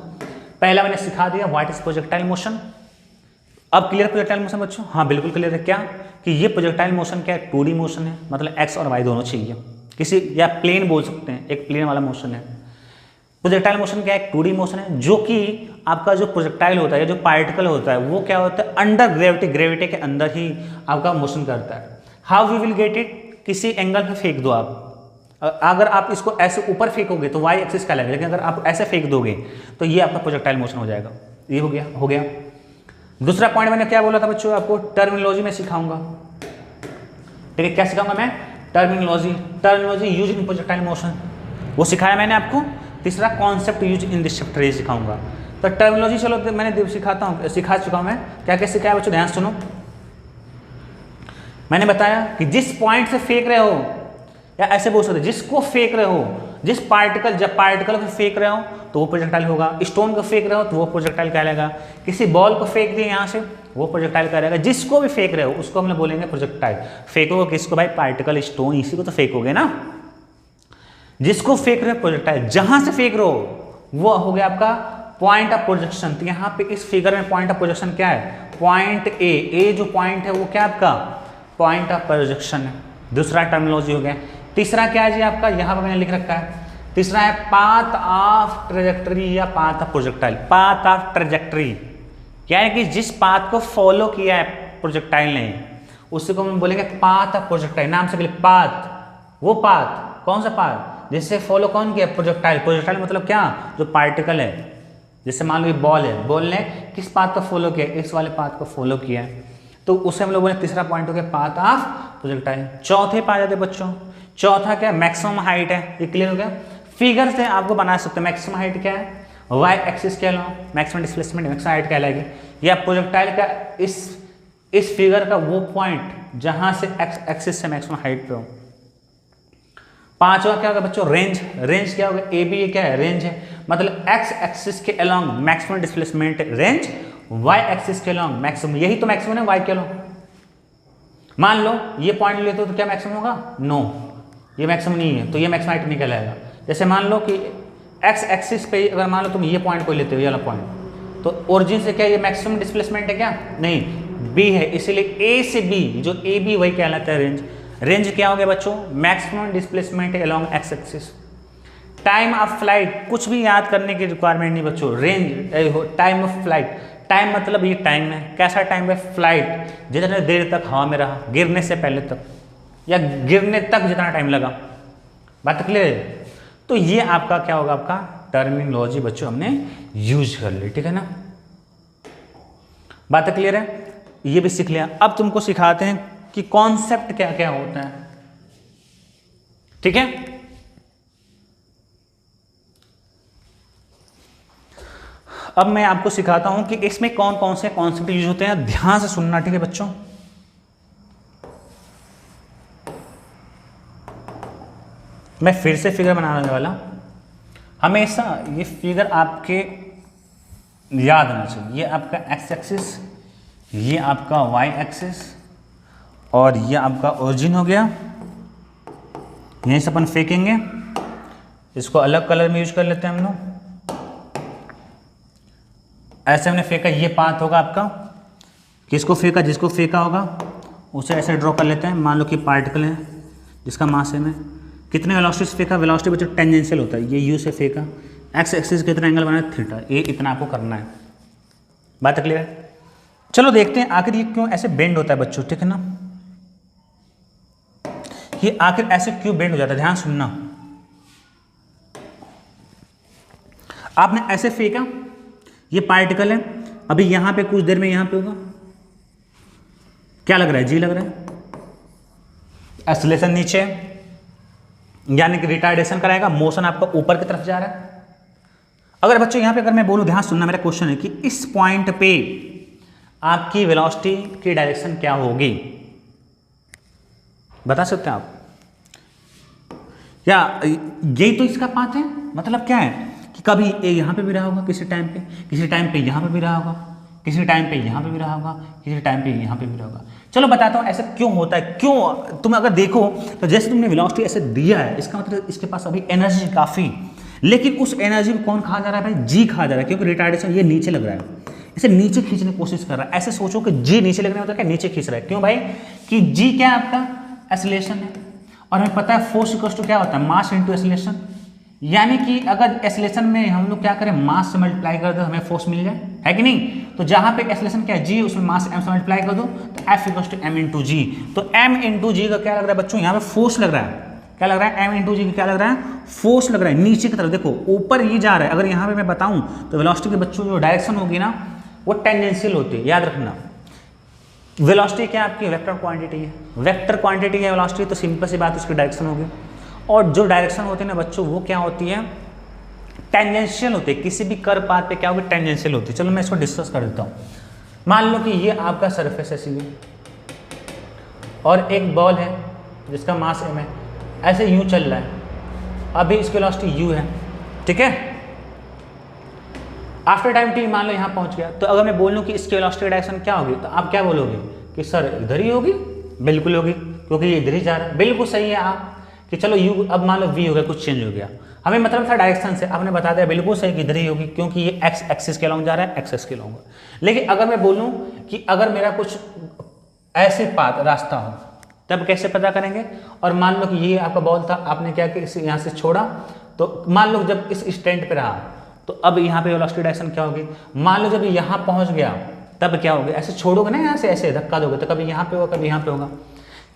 पहला मैंने सिखा दिया व्हाट इज प्रोजेक्टाइल मोशन। अब क्लियर प्रोजेक्टाइल मोशन बच्चों, हाँ बिल्कुल क्लियर है, क्या कि ये प्रोजेक्टाइल मोशन क्या है, 2D मोशन है, मतलब एक्स और वाई दोनों चाहिए, किसी या प्लेन बोल सकते हैं, एक प्लेन वाला मोशन है। प्रोजेक्टाइल मोशन क्या है, 2D मोशन है, जो कि आपका जो प्रोजेक्टाइल होता है, जो पार्टिकल होता है, वो क्या होता है, अंडर ग्रेविटी के अंदर ही आपका मोशन करता है। How we will get it, किसी एंगल पे फेंक दो आप, अगर आप इसको ऐसे ऊपर फेंकोगे तो वाई एक्सिस का लगेगा, लेकिन अगर आप ऐसे फेंक दोगे तो ये आपका प्रोजेक्टाइल मोशन हो जाएगा। ये हो गया। दूसरा पॉइंट मैंने क्या बोला था बच्चों, आपको टर्मिनोलॉजी में सिखाऊंगा। ठीक है, क्या सिखाऊंगा मैं, terminology use in projectile motion, वो सिखाया मैंने आपको। तीसरा concept use in this chapter, ये सिखाऊंगा। तो टर्मिनोलॉजी चलो मैंने सिखा चुका हूं मैं, क्या क्या सिखाया बच्चों, ध्यान सुनो। मैंने बताया कि जिस पॉइंट से फेंक रहे हो, या ऐसे बोल सकते, जिसको फेंक रहे हो, जिस पार्टिकल, जब पार्टिकल को फेंक रहे हो तो वो प्रोजेक्टाइल होगा, स्टोन को फेंक रहे हो तो वो प्रोजेक्टाइल कहलाएगा, किसी बॉल को फेंक दिए यहाँ से वो प्रोजेक्टाइल कहलाएगा, जिसको भी फेंक रहे हो उसको हम लोग बोलेंगे प्रोजेक्टाइल। फेंकोगे किसको भाई, पार्टिकल, स्टोन, इसी को तो फेंकोगे ना, जिसको फेंक रहे हो प्रोजेक्टाइल, जहां से फेंक रहे हो वो हो गया आपका पॉइंट ऑफ प्रोजेक्शन। तो यहाँ पे इस फिगर में पॉइंट ऑफ प्रोजेक्शन क्या है, पॉइंट ए जो पॉइंट है वो क्या आपका पॉइंट ऑफ प्रोजेक्शन है। दूसरा टर्मिनोलॉजी हो गया। तीसरा क्या है जी आपका, यहाँ पर मैंने लिख रखा है, तीसरा है पाथ ऑफ ट्रेजेक्टरी या path of projectile. Path of trajectory क्या है कि जिस पाथ को फॉलो किया है प्रोजेक्टाइल ने, उसी को हम बोलेंगे पाथ ऑफ प्रोजेक्टाइल। नाम से पाथ, वो पाथ, कौन सा पाथ जिससे फॉलो कौन किया, प्रोजेक्टाइल। प्रोजेक्टाइल मतलब क्या, जो पार्टिकल है, जैसे मान लो ये बॉल है, बॉल ने किस पाथ को फॉलो किया, इस वाले पाथ को फॉलो किया है, तो उसे हम लोगों ने तीसरा पॉइंट हो गया पाथ ऑफ प्रोजेक्टाइल। चौथे पे आ जाते बच्चों, चौथा क्या, मैक्सिमम हाइट है। ये क्लियर हो गया, फिगर से आपको बना सकते हैं। मैक्सिमम हाइट क्या है, वाई एक्सिस के अलावा मैक्सिमम डिस्प्लेसमेंट मैक्सिमम हाइट कहलाएगी, या प्रोजेक्टाइल का इस फिगर का वो पॉइंट जहां से एक्स एक्सिस से मैक्सिमम हाइट पे हो। पांचवा क्या होगा बच्चों, रेंज। रेंज क्या होगा, ए बी क्या है, रेंज है, मतलब एक्स एक्सिस के along maximum displacement range, Y axis के अलोंग मैक्सिमम, यही तो मैक्सिमम है वाई के अलोंग। मान लो ये पॉइंट लेते हो तो क्या मैक्सिमम होगा, नो, ये मैक्सिमम नहीं है, तो ये मैक्सिमम हाइट नहीं कहलाएगा। जैसे मान लो कि एक्स एक्सिस पे अगर मान लो तुम ये पॉइंट को लेते हो, ये वाला पॉइंट, तो ओरिजिन से क्या ये मैक्सिमम डिस्प्लेसमेंट है क्या, नहीं, बी है, इसीलिए ए से बी, जो ए बी वही कहलाता है रेंज। रेंज क्या हो गया बच्चों, maximum displacement along X axis. Time of flight, कुछ भी याद करने की रिक्वायरमेंट नहीं बच्चों, range time of flight. Time मतलब ये टाइम है, कैसा टाइम है, फ्लाइट, जितने देर तक हवा में रहा, गिरने से पहले तक या गिरने तक जितना टाइम लगा, बात क्लियर है? तो ये आपका क्या होगा, आपका टर्मिनोलॉजी बच्चों हमने यूज कर ली, ठीक है ना, बात क्लियर है, ये भी सीख लिया। अब तुमको सिखाते हैं कि कॉन्सेप्ट क्या क्या होता है, ठीक है। अब मैं आपको सिखाता हूं कि इसमें कौन कौन से कॉन्सेप्ट यूज होते हैं, ध्यान से सुनना, ठीक है बच्चों। मैं फिर से फिगर बनाने वाला, हमेशा ये फिगर आपके याद आना चाहिए। ये आपका एक्स एक्सिस, ये आपका वाई एक्सिस, और ये आपका ओरिजिन हो गया। यहीं से अपन फेंकेंगे, इसको अलग कलर में यूज कर लेते हैं हम लोग। ऐसे हमने फेंका, ये पाथ होगा आपका, किसको फेंका, जिसको फेंका होगा उसे ऐसे ड्रॉ कर लेते हैं। मान लो कि पार्टिकल है जिसका मास है, में कितने वेलोसिटी से फेंका, वेलोसिटी बच्चों टेंजेंशियल होता है, ये यू से फेंका, एक्स एक्सिस कितना एंगल बना है, थीटा, ये इतना आपको करना है, बात क्लियर है। चलो देखते हैं आखिर ये क्यों ऐसे बेंड होता है बच्चों, ठीक है ना, ये आखिर ऐसे क्यों बेंड हो जाता है, ध्यान सुनना। आपने ऐसे फेंका, ये पार्टिकल है, अभी यहां पे कुछ देर में यहां पे होगा, क्या लग रहा है, जी लग रहा है, एक्सेलरेशन नीचे, यानी कि रिटार्डेशन कराएगा, मोशन आपका ऊपर की तरफ जा रहा है। अगर बच्चों यहां पे अगर मैं बोलूं, ध्यान सुनना, मेरा क्वेश्चन है कि इस पॉइंट पे आपकी वेलोसिटी की डायरेक्शन क्या होगी, बता सकते हैं आप? या यही तो इसका पाथ है, मतलब क्या है कि कभी ये यहां पे भी रहा होगा, किसी टाइम पे, किसी टाइम पे यहां पे भी रहा होगा, किसी टाइम पे यहां पे भी रहा होगा, किसी टाइम पे यहां पे भी रहा होगा। चलो बताता हूं ऐसा क्यों होता है। क्यों, तुम अगर देखो तो जैसे तुमने वेलोसिटी ऐसे दिया है, इसका मतलब इसके पास अभी एनर्जी काफी, लेकिन उस एनर्जी को कौन खा जा रहा है भाई, जी खा जा रहा है, क्योंकि रिटार्डेशन ये नीचे लग रहा है, इसे नीचे खींचने की कोशिश कर रहा है। ऐसे सोचो कि जी नीचे लगने मतलब क्या, नीचे खींच रहा है, क्यों भाई, कि जी क्या है आपका, एक्सेलरेशन है, और हमें पता है फोर्स इक्वल्स टू क्या होता है, मास इनटू एक्सेलरेशन, यानी कि अगर एक्सेलरेशन में हम लोग क्या करें, मास से मल्टीप्लाई कर दो, हमें फोर्स मिल जाए, है कि नहीं। तो जहां पे एक्सेलरेशन क्या है, जी, उसमें मास एम से मल्टीप्लाई कर दो, तो F equals to M into G. तो एम इंटू जी का क्या लग रहा है बच्चों, यहाँ पे फोर्स लग रहा है, क्या लग रहा है, एम इंटू जी का क्या लग रहा है, फोर्स लग रहा है, नीचे की तरफ देखो, ऊपर ये जा रहा है। अगर यहाँ पे मैं बताऊं तो वेलोसिटी के बच्चों जो डायरेक्शन होगी ना, वो टेंजेंशियल होती है, याद रखना। वेलोसिटी क्या आपकी वेक्टर क्वांटिटी है, वेक्टर क्वांटिटी है वेलोसिटी, तो सिंपल सी बात उसकी डायरेक्शन होगी। और जो डायरेक्शन होती है ना बच्चों, वो क्या होती है, टेंजेंशियल होती है, किसी भी कर्व पाथ पे क्या होगी, टेंजेंशियल होती है। चलो मैं इसको डिस्कस कर देता हूँ। मान लो कि ये आपका सरफेस है सीधी, और एक बॉल है जिसका मास m है, ऐसे यूं चल रहा है, अभी इसकी वेलोसिटी u है, ठीक है। आफ्टर टाइम t मान लो यहाँ पहुँच गया, तो अगर मैं बोलूँ कि इसकी वेलोसिटी डायरेक्शन क्या होगी, तो आप क्या बोलोगे कि सर इधर ही होगी, बिल्कुल होगी, क्योंकि ये इधर ही जा रहा है, बिल्कुल सही है आप, कि चलो u अब मान लो v हो गया, कुछ चेंज हो गया, हमें मतलब था डायरेक्शन से, आपने बता दिया बिल्कुल सही कि इधर ही होगी, क्योंकि ये एक्स एक्सिस के अलॉन्ग जा रहा है, एक्सिस के अलॉन्ग। लेकिन अगर मैं बोलूं कि अगर मेरा कुछ ऐसे पाथ रास्ता हो, तब कैसे पता करेंगे। और मान लो कि ये आपका बॉल था, आपने क्या कि इसे यहाँ से छोड़ा, तो मान लो जब इस स्टैंड पे रहा, तो अब यहाँ पे वेलोसिटी डायरेक्शन क्या होगी, मान लो जब यहाँ पहुँच गया तब क्या होगी, ऐसे छोड़ोगे ना, यहाँ से ऐसे धक्का दोगे, तो कभी यहाँ पे होगा, कभी यहाँ पे होगा।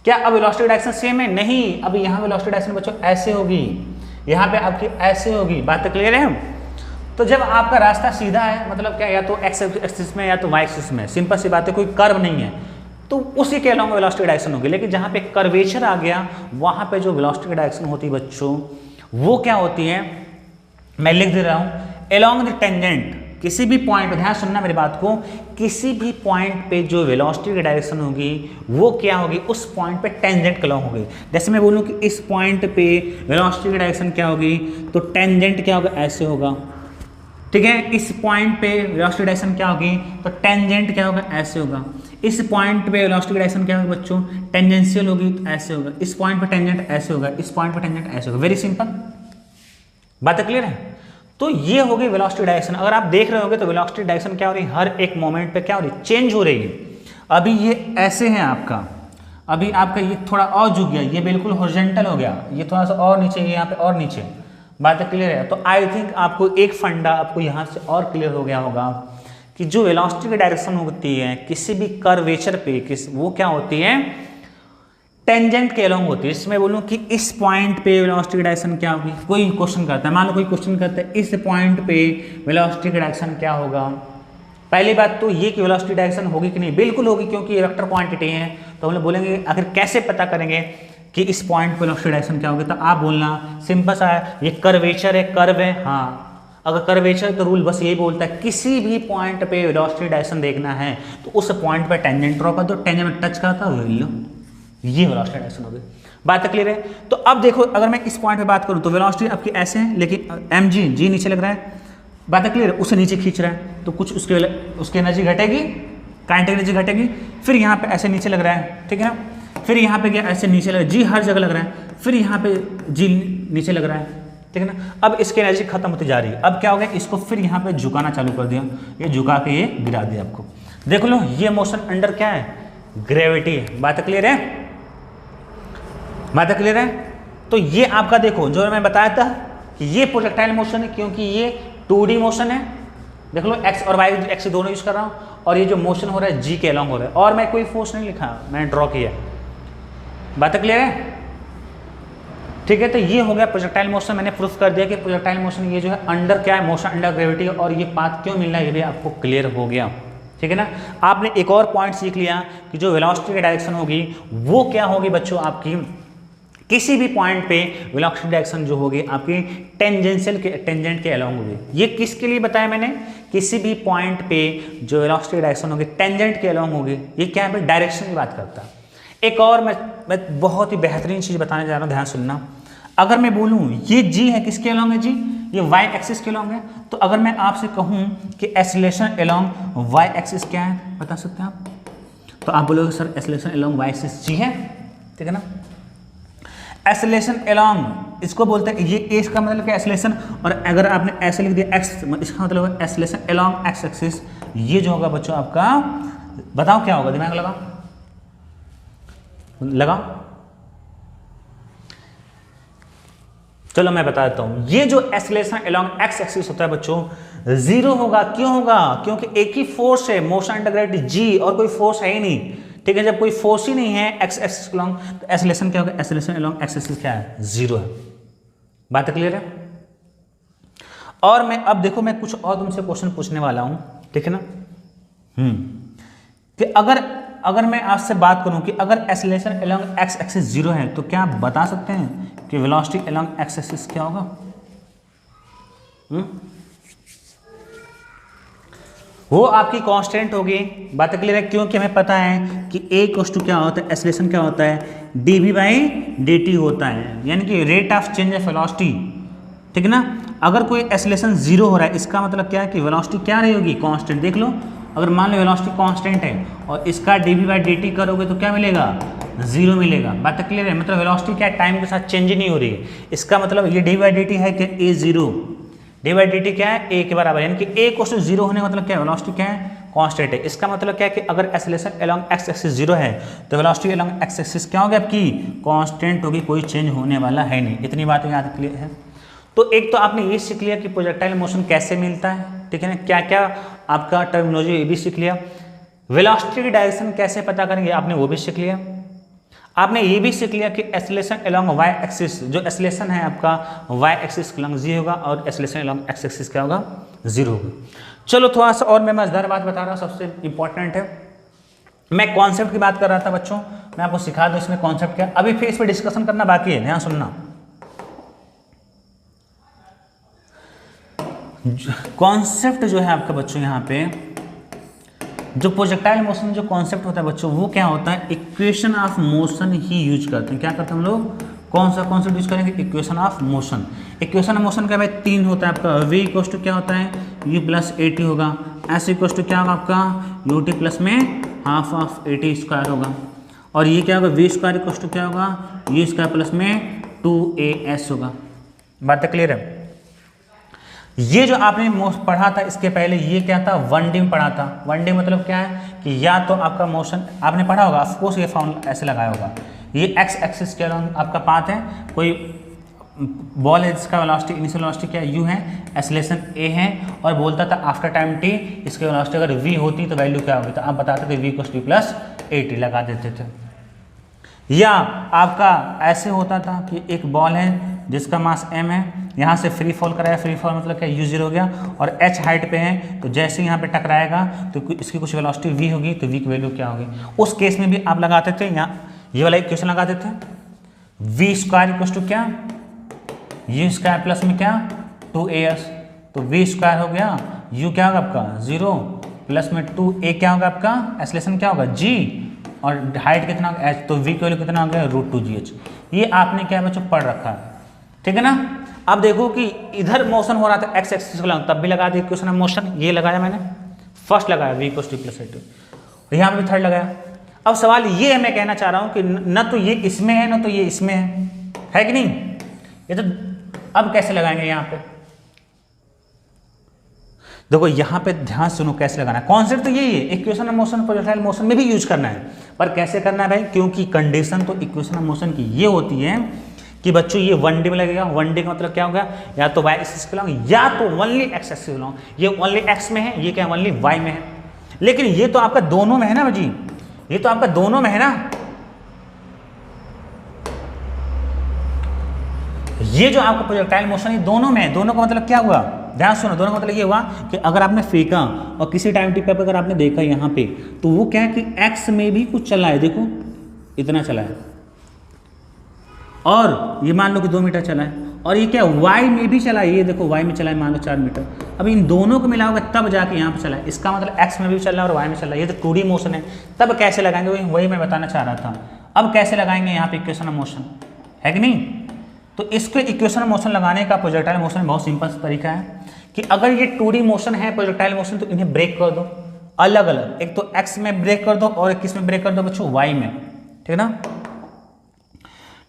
क्या अब वेलोसिटी डायरेक्शन सेम है, नहीं, अब यहाँ वेलोसिटी डायरेक्शन बच्चों ऐसे होगी, यहाँ पे आपकी ऐसे होगी, बात क्लियर है। तो जब आपका रास्ता सीधा है, मतलब क्या, या तो एक्स एक्सिस में या तो वाई एक्सिस में, सिंपल सी बात है, कोई कर्व नहीं है, तो उसी के अलॉन्ग वेलोसिटी डायरेक्शन होगी। लेकिन जहाँ पे कर्वेचर आ गया, वहाँ पे जो वेलोसिटी डायरेक्शन होती है बच्चों, वो क्या होती है, मैं लिख दे रहा हूँ, अलॉन्ग द टेंजेंट, किसी भी पॉइंट पे, ध्यान सुनना मेरी बात को, किसी भी पॉइंट पे जो वेलोसिटी की डायरेक्शन होगी वो क्या होगी, उस पॉइंट पे टेंजेंट के अलॉन्ग होगी। जैसे मैं बोलूँ कि इस पॉइंट पे वेलोसिटी की डायरेक्शन क्या होगी, तो टेंजेंट क्या होगा, ऐसे होगा, ठीक है। इस पॉइंट पे वेलोसिटी डायरेक्शन क्या होगी, तो टेंजेंट क्या होगा, ऐसे होगा। इस पॉइंट पे वेलोसिटी की डायरेक्शन क्या होगी बच्चों, टेंजेंशियल होगी, तो ऐसे होगा। इस पॉइंट पे टेंजेंट ऐसे होगा, इस पॉइंट पे टेंजेंट ऐसे होगा, वेरी सिंपल, बात क्लियर है। तो ये हो गई वेलोसिटी डायरेक्शन। अगर आप देख रहे होगे तो वेलोसिटी डायरेक्शन क्या हो रही है, हर एक मोमेंट पे क्या हो रही है, चेंज हो रही है। अभी ये ऐसे है आपका, अभी आपका ये थोड़ा और झुक गया, ये बिल्कुल हॉरिजॉन्टल हो गया, ये थोड़ा सा और नीचे, ये यहाँ पे और नीचे, बात क्लियर है। तो आई थिंक आपको एक फंडा आपको यहाँ से और क्लियर हो गया होगा कि जो वेलोसिटी की डायरेक्शन होती है किसी भी कर्वेचर पे, वो क्या होती है, टेंजेंट के अलोंग होती है। इसमें बोलूँ कि इस पॉइंट पे वेलोसिटी की डायरेक्शन क्या होगी, कोई क्वेश्चन करता है, मान लो कोई क्वेश्चन करता है इस पॉइंट पे वेलोसिटी की डायरेक्शन क्या होगा। पहली बात तो ये कि वेलोसिटी डायरेक्शन होगी कि नहीं, बिल्कुल होगी, क्योंकि ये वेक्टर क्वांटिटी है। तो हम लोग बोलेंगे आखिर कैसे पता करेंगे कि इस पॉइंट पे वेलोसिटी डायरेक्शन क्या होगी, तो आप बोलना सिंपल सा है, ये कर्वेचर है, कर्व है, हाँ अगर कर्वेचर तो रूल बस यही बोलता है किसी भी पॉइंट पे वेलोसिटी डायरेक्शन देखना है तो उस पॉइंट पे टेंजेंट ड्रॉ कर दो, टेंजेंट में टच करता है लो, ये वेलोसिटी डायरेक्शन हो गई। बात क्लियर है। तो अब देखो अगर मैं इस पॉइंट पे बात करूं तो वेलोसिटी आपकी ऐसे है, लेकिन एम जी नीचे लग रहा है, बात क्लियर है, उसे नीचे खींच रहा है तो कुछ उसकी एनर्जी घटेगी, काइनेटिक एनर्जी घटेगी। फिर यहाँ पे ऐसे नीचे लग रहा है, ठीक है ना, फिर यहाँ पे क्या ऐसे नीचे लग रहा है, जी हर जगह लग रहा है, फिर यहाँ पे जी नीचे लग रहा है, ठीक है ना। अब इसकी एनर्जी खत्म होती जा रही है। अब क्या हो गया, इसको फिर यहाँ पे झुकाना चालू कर दिया, ये झुका के ये गिरा दिया आपको। देख लो ये मोशन अंडर क्या है, ग्रेविटी है। बात क्लियर है, बात क्लियर है। तो ये आपका देखो जो मैं बताया था कि ये प्रोजेक्टाइल मोशन है, क्योंकि ये 2D मोशन है। देख लो एक्स और वाई एक्स दोनों यूज कर रहा हूँ, और ये जो मोशन हो रहा है जी के अलॉन्ग हो रहा है, और मैं कोई फोर्स नहीं लिखा, मैंने ड्रॉ किया। बात क्लियर है, ठीक है। तो ये हो गया प्रोजेक्टाइल मोशन, मैंने प्रूफ कर दिया कि प्रोजेक्टाइल मोशन ये जो है अंडर क्या है, मोशन अंडर ग्रेविटी, और ये पाथ क्यों मिल रहा है ये भी आपको क्लियर हो गया, ठीक है ना। आपने एक और पॉइंट सीख लिया कि जो वेलोसिटी की डायरेक्शन होगी वो क्या होगी बच्चों, आपकी किसी भी पॉइंट पे वेलोसिटी डायरेक्शन जो होगी आपकी टेंजेंट के अलोंग होगी। ये किसके लिए बताया मैंने, किसी भी पॉइंट पे जो वेलोसिटी डायरेक्शन होगी टेंजेंट के अलोंग होगी। ये क्या है, डायरेक्शन की बात करता है। एक और मैं बहुत ही बेहतरीन चीज बताने जा रहा हूँ, ध्यान सुनना। अगर मैं बोलूँ ये जी है, किसके अलोंग है जी, ये वाई एक्सिस के अलोंग है। तो अगर मैं आपसे कहूँ कि एक्सीलरेशन अलोंग वाई एक्सिस क्या है, बता सकते हैं आप, तो आप बोलोगे sir acceleration along Y axis G है, ठीक है ना। एक्सीलरेशन अलोंग इसको बोलते हैं, ये ए का मतलब क्या एक्सीलरेशन, और अगर आपने ऐसे लिख दिया एक्स, इसका मतलब है एक्सीलरेशन अलोंग एक्स एक्सिस। ये जो होगा बच्चों आपका, बताओ क्या होगा, दिमाग लगाओ, चलो मैं बता देता हूं। ये जो एक्सीलरेशन अलोंग एक्स एक्सिस होता है बच्चों, जीरो होगा। क्यों होगा, क्योंकि एक ही फोर्स है, मोशन अंडर ग्रेविटी जी, और कोई फोर्स है ही नहीं, ठीक है। जब कोई फोर्स ही नहीं है एक्स एक्सिस अलोंग, तो एक्सीलरेशन क्या होगा, एक्सीलरेशन अलोंग एक्स एक्सिस क्या है, जीरो है। बात क्लियर है। और मैं अब देखो मैं कुछ और तुमसे क्वेश्चन पूछने वाला हूं, ठीक है ना। कि अगर मैं आपसे बात करूं कि अगर acceleration along X axis zero है, तो क्या आप बता सकते हैं कि वेलोसिटी अलोंग एक्स एक्सिस क्या होगा। वो आपकी कांस्टेंट होगी। बात क्लियर है, क्योंकि हमें पता है कि ए कोस टू क्या होता है, एक्सीलरेशन क्या होता है, dv बाई dt होता है, यानी कि rate of change of velocity, ठीक है ना। अगर कोई एक्सीलरेशन जीरो हो रहा है, इसका मतलब क्या है कि वेलोसिटी क्या रही होगी, कांस्टेंट। देख लो अगर मान लो वेलोसिटी कांस्टेंट है और इसका dv बाई dt करोगे तो क्या मिलेगा, जीरो मिलेगा। बात क्लियर है, मतलब वेलोसिटी क्या टाइम के साथ चेंज नहीं हो रही है। इसका मतलब ये dv बाई dt है कि a zero, D by D T क्या है, ए के बराबर, यानी कि ए कोस टू जीरो होने का मतलब क्या है, वेलोसिटी क्या है, कांस्टेंट है। इसका मतलब क्या है कि अगर acceleration along X axis zero है तो वेलोसिटी अलोंग एक्स एक्सिस क्या होगी आपकी, कांस्टेंट होगी, कोई चेंज होने वाला है नहीं। इतनी बात याद क्लियर है। तो एक तो आपने ये सीख लिया कि प्रोजेक्टाइल मोशन कैसे मिलता है, ठीक है ना, क्या क्या आपका टर्मिनोलॉजी ये भी सीख लिया। वेलोसिटी की डायरेक्शन कैसे पता करेंगे आपने वो भी सीख लिया। आपने ये भी सीख लिया कि एक्सीलरेशन अलोंग वाई एक्सिस, जो एक्सीलरेशन है आपका वाई एक्सिस अलोंग जी होगा, और एक्सीलरेशन अलोंग एक्स एक्सिस क्या होगा, जीरो होगा। चलो थोड़ा सा और मैं मजेदार बात बता रहा हूँ, सबसे इंपॉर्टेंट है। मैं कॉन्सेप्ट की बात कर रहा था बच्चों, मैं आपको सिखा दूँ इसमें कॉन्सेप्ट क्या। अभी फिर इस पर डिस्कशन करना बाकी है, ध्यान सुनना। कॉन्सेप्ट जो है आपका बच्चों यहाँ पे, जो प्रोजेक्टाइल मोशन जो कॉन्सेप्ट होता है बच्चों, वो क्या होता है, equation of motion he use करते हैं। क्या करते हैं हम लोग, कौन सा कॉन्सेप्ट यूज करेंगे, equation of motion. Equation of motion का भाई तीन होता है आपका, v इक्वल्स टू क्या होता है, u प्लस ए टी होगा, s इक्वल्स टू क्या होगा आपका, यू टी प्लस में half of A T square होगा, और ये क्या होगा, v स्क्वायर इक्वल्स टू क्या होगा, u स्क्वायर प्लस में 2as होगा। बात क्लियर है। ये जो आपने पढ़ा था इसके पहले, ये क्या था, 1D में पढ़ा था। 1D मतलब क्या है कि या तो आपका मोशन आपने पढ़ा होगा, ऑफकोर्स ये फॉर्मूला ऐसे लगाया होगा, ये एक्स एक्सिस के अलोंग आपका पाथ है, कोई बॉल है जिसका वेलोसिटी इनिशियल वेलोसिटी क्या है, u है, एक्सीलरेशन a है, और बोलता था आफ्टर टाइम t इसकी वेलोसिटी अगर v होती तो वैल्यू क्या होगी, तो आप बताते थे v + t + at लगा देते थे। या आपका ऐसे होता था कि एक बॉल है जिसका मास m है, यहाँ से फ्री फॉल कराया, फ्री फॉल मतलब क्या u0 हो गया, और h हाइट पे है, तो जैसे यहाँ पे टकराएगा तो इसकी कुछ वेलोसिटी v होगी, तो v की वैल्यू क्या होगी। उस केस में भी आप लगाते थे, यहाँ ये वाला इक्वेशन लगाते थे, v स्क्वायर इक्वल टू क्या, u स्क्वायर प्लस में क्या 2as, तो v स्क्वायर हो गया, u क्या होगा आपका 0 प्लस में 2a क्या होगा आपका एक्सेलरेशन क्या होगा g, और हाइट कितना होगा h, तो v की वैल्यू कितना हो गया √2gh। ये आपने क्या बच्चों पढ़ रखा है, ठीक है ना। अब देखो कि इधर मोशन हो रहा था x एक्सिस को तब भी लगा दिया इक्वेशन ऑफ मोशन, ये लगाया मैंने, फर्स्ट लगाया v = t + a2, और यहाँ पे भी थर्ड लगाया। अब सवाल ये मैं कहना चाह रहा हूँ कि न तो ये इसमें है, न तो ये इसमें है कि नहीं, ये तो अब कैसे लगाएंगे यहाँ पे, देखो यहाँ पे ध्यान सुनो कैसे लगाना है। कॉन्सेप्ट तो यही है, equation of motion projectile motion में भी यूज करना है, पर कैसे करना है भाई, क्योंकि कंडीशन तो इक्वेशन ऑफ मोशन की ये होती है कि बच्चों ये 1D में लगेगा। 1D का मतलब क्या होगा, या तो y एक्सिस पे लगाऊं या तो ओनली x एक्सिस पे लगाऊं। ये ओनली x में है, ये क्या ओनली y में है, लेकिन ये तो आपका दोनों में है ना जी, ये तो आपका दोनों में है ना। ये जो आपका प्रोजेक्टाइल मोशन है दोनों में है, दोनों का मतलब क्या हुआ, ध्यान सुनो, दोनों का मतलब ये हुआ कि अगर आपने फेंका और किसी टाइम टी पे अगर आपने देखा यहाँ पे, तो वो क्या है कि x में भी कुछ चला है, देखो इतना चला है, और ये मान लो कि 2 मीटर चला है, और ये क्या y में भी चला है, ये देखो y में चला है मान लो 4 मीटर। अब इन दोनों को मिला होगा तब जाके यहाँ पे चला है, इसका मतलब x में भी चल रहा है और y में चल रहा है, ये तो 2D मोशन है। तब कैसे लगाएंगे वही मैं बताना चाह रहा था। अब कैसे लगाएंगे यहाँ पे इक्वेशन ऑफ मोशन, है कि नहीं। तो इसके इक्वेशन ऑफ मोशन लगाने का प्रोजेक्टाइल मोशन में बहुत सिंपल तरीका है कि अगर ये 2D मोशन है प्रोजेक्टाइल मोशन, तो इन्हें ब्रेक कर दो अलग अलग, एक तो x में ब्रेक कर दो और एक किस में ब्रेक कर दो बच्चों, y में, ठीक है ना।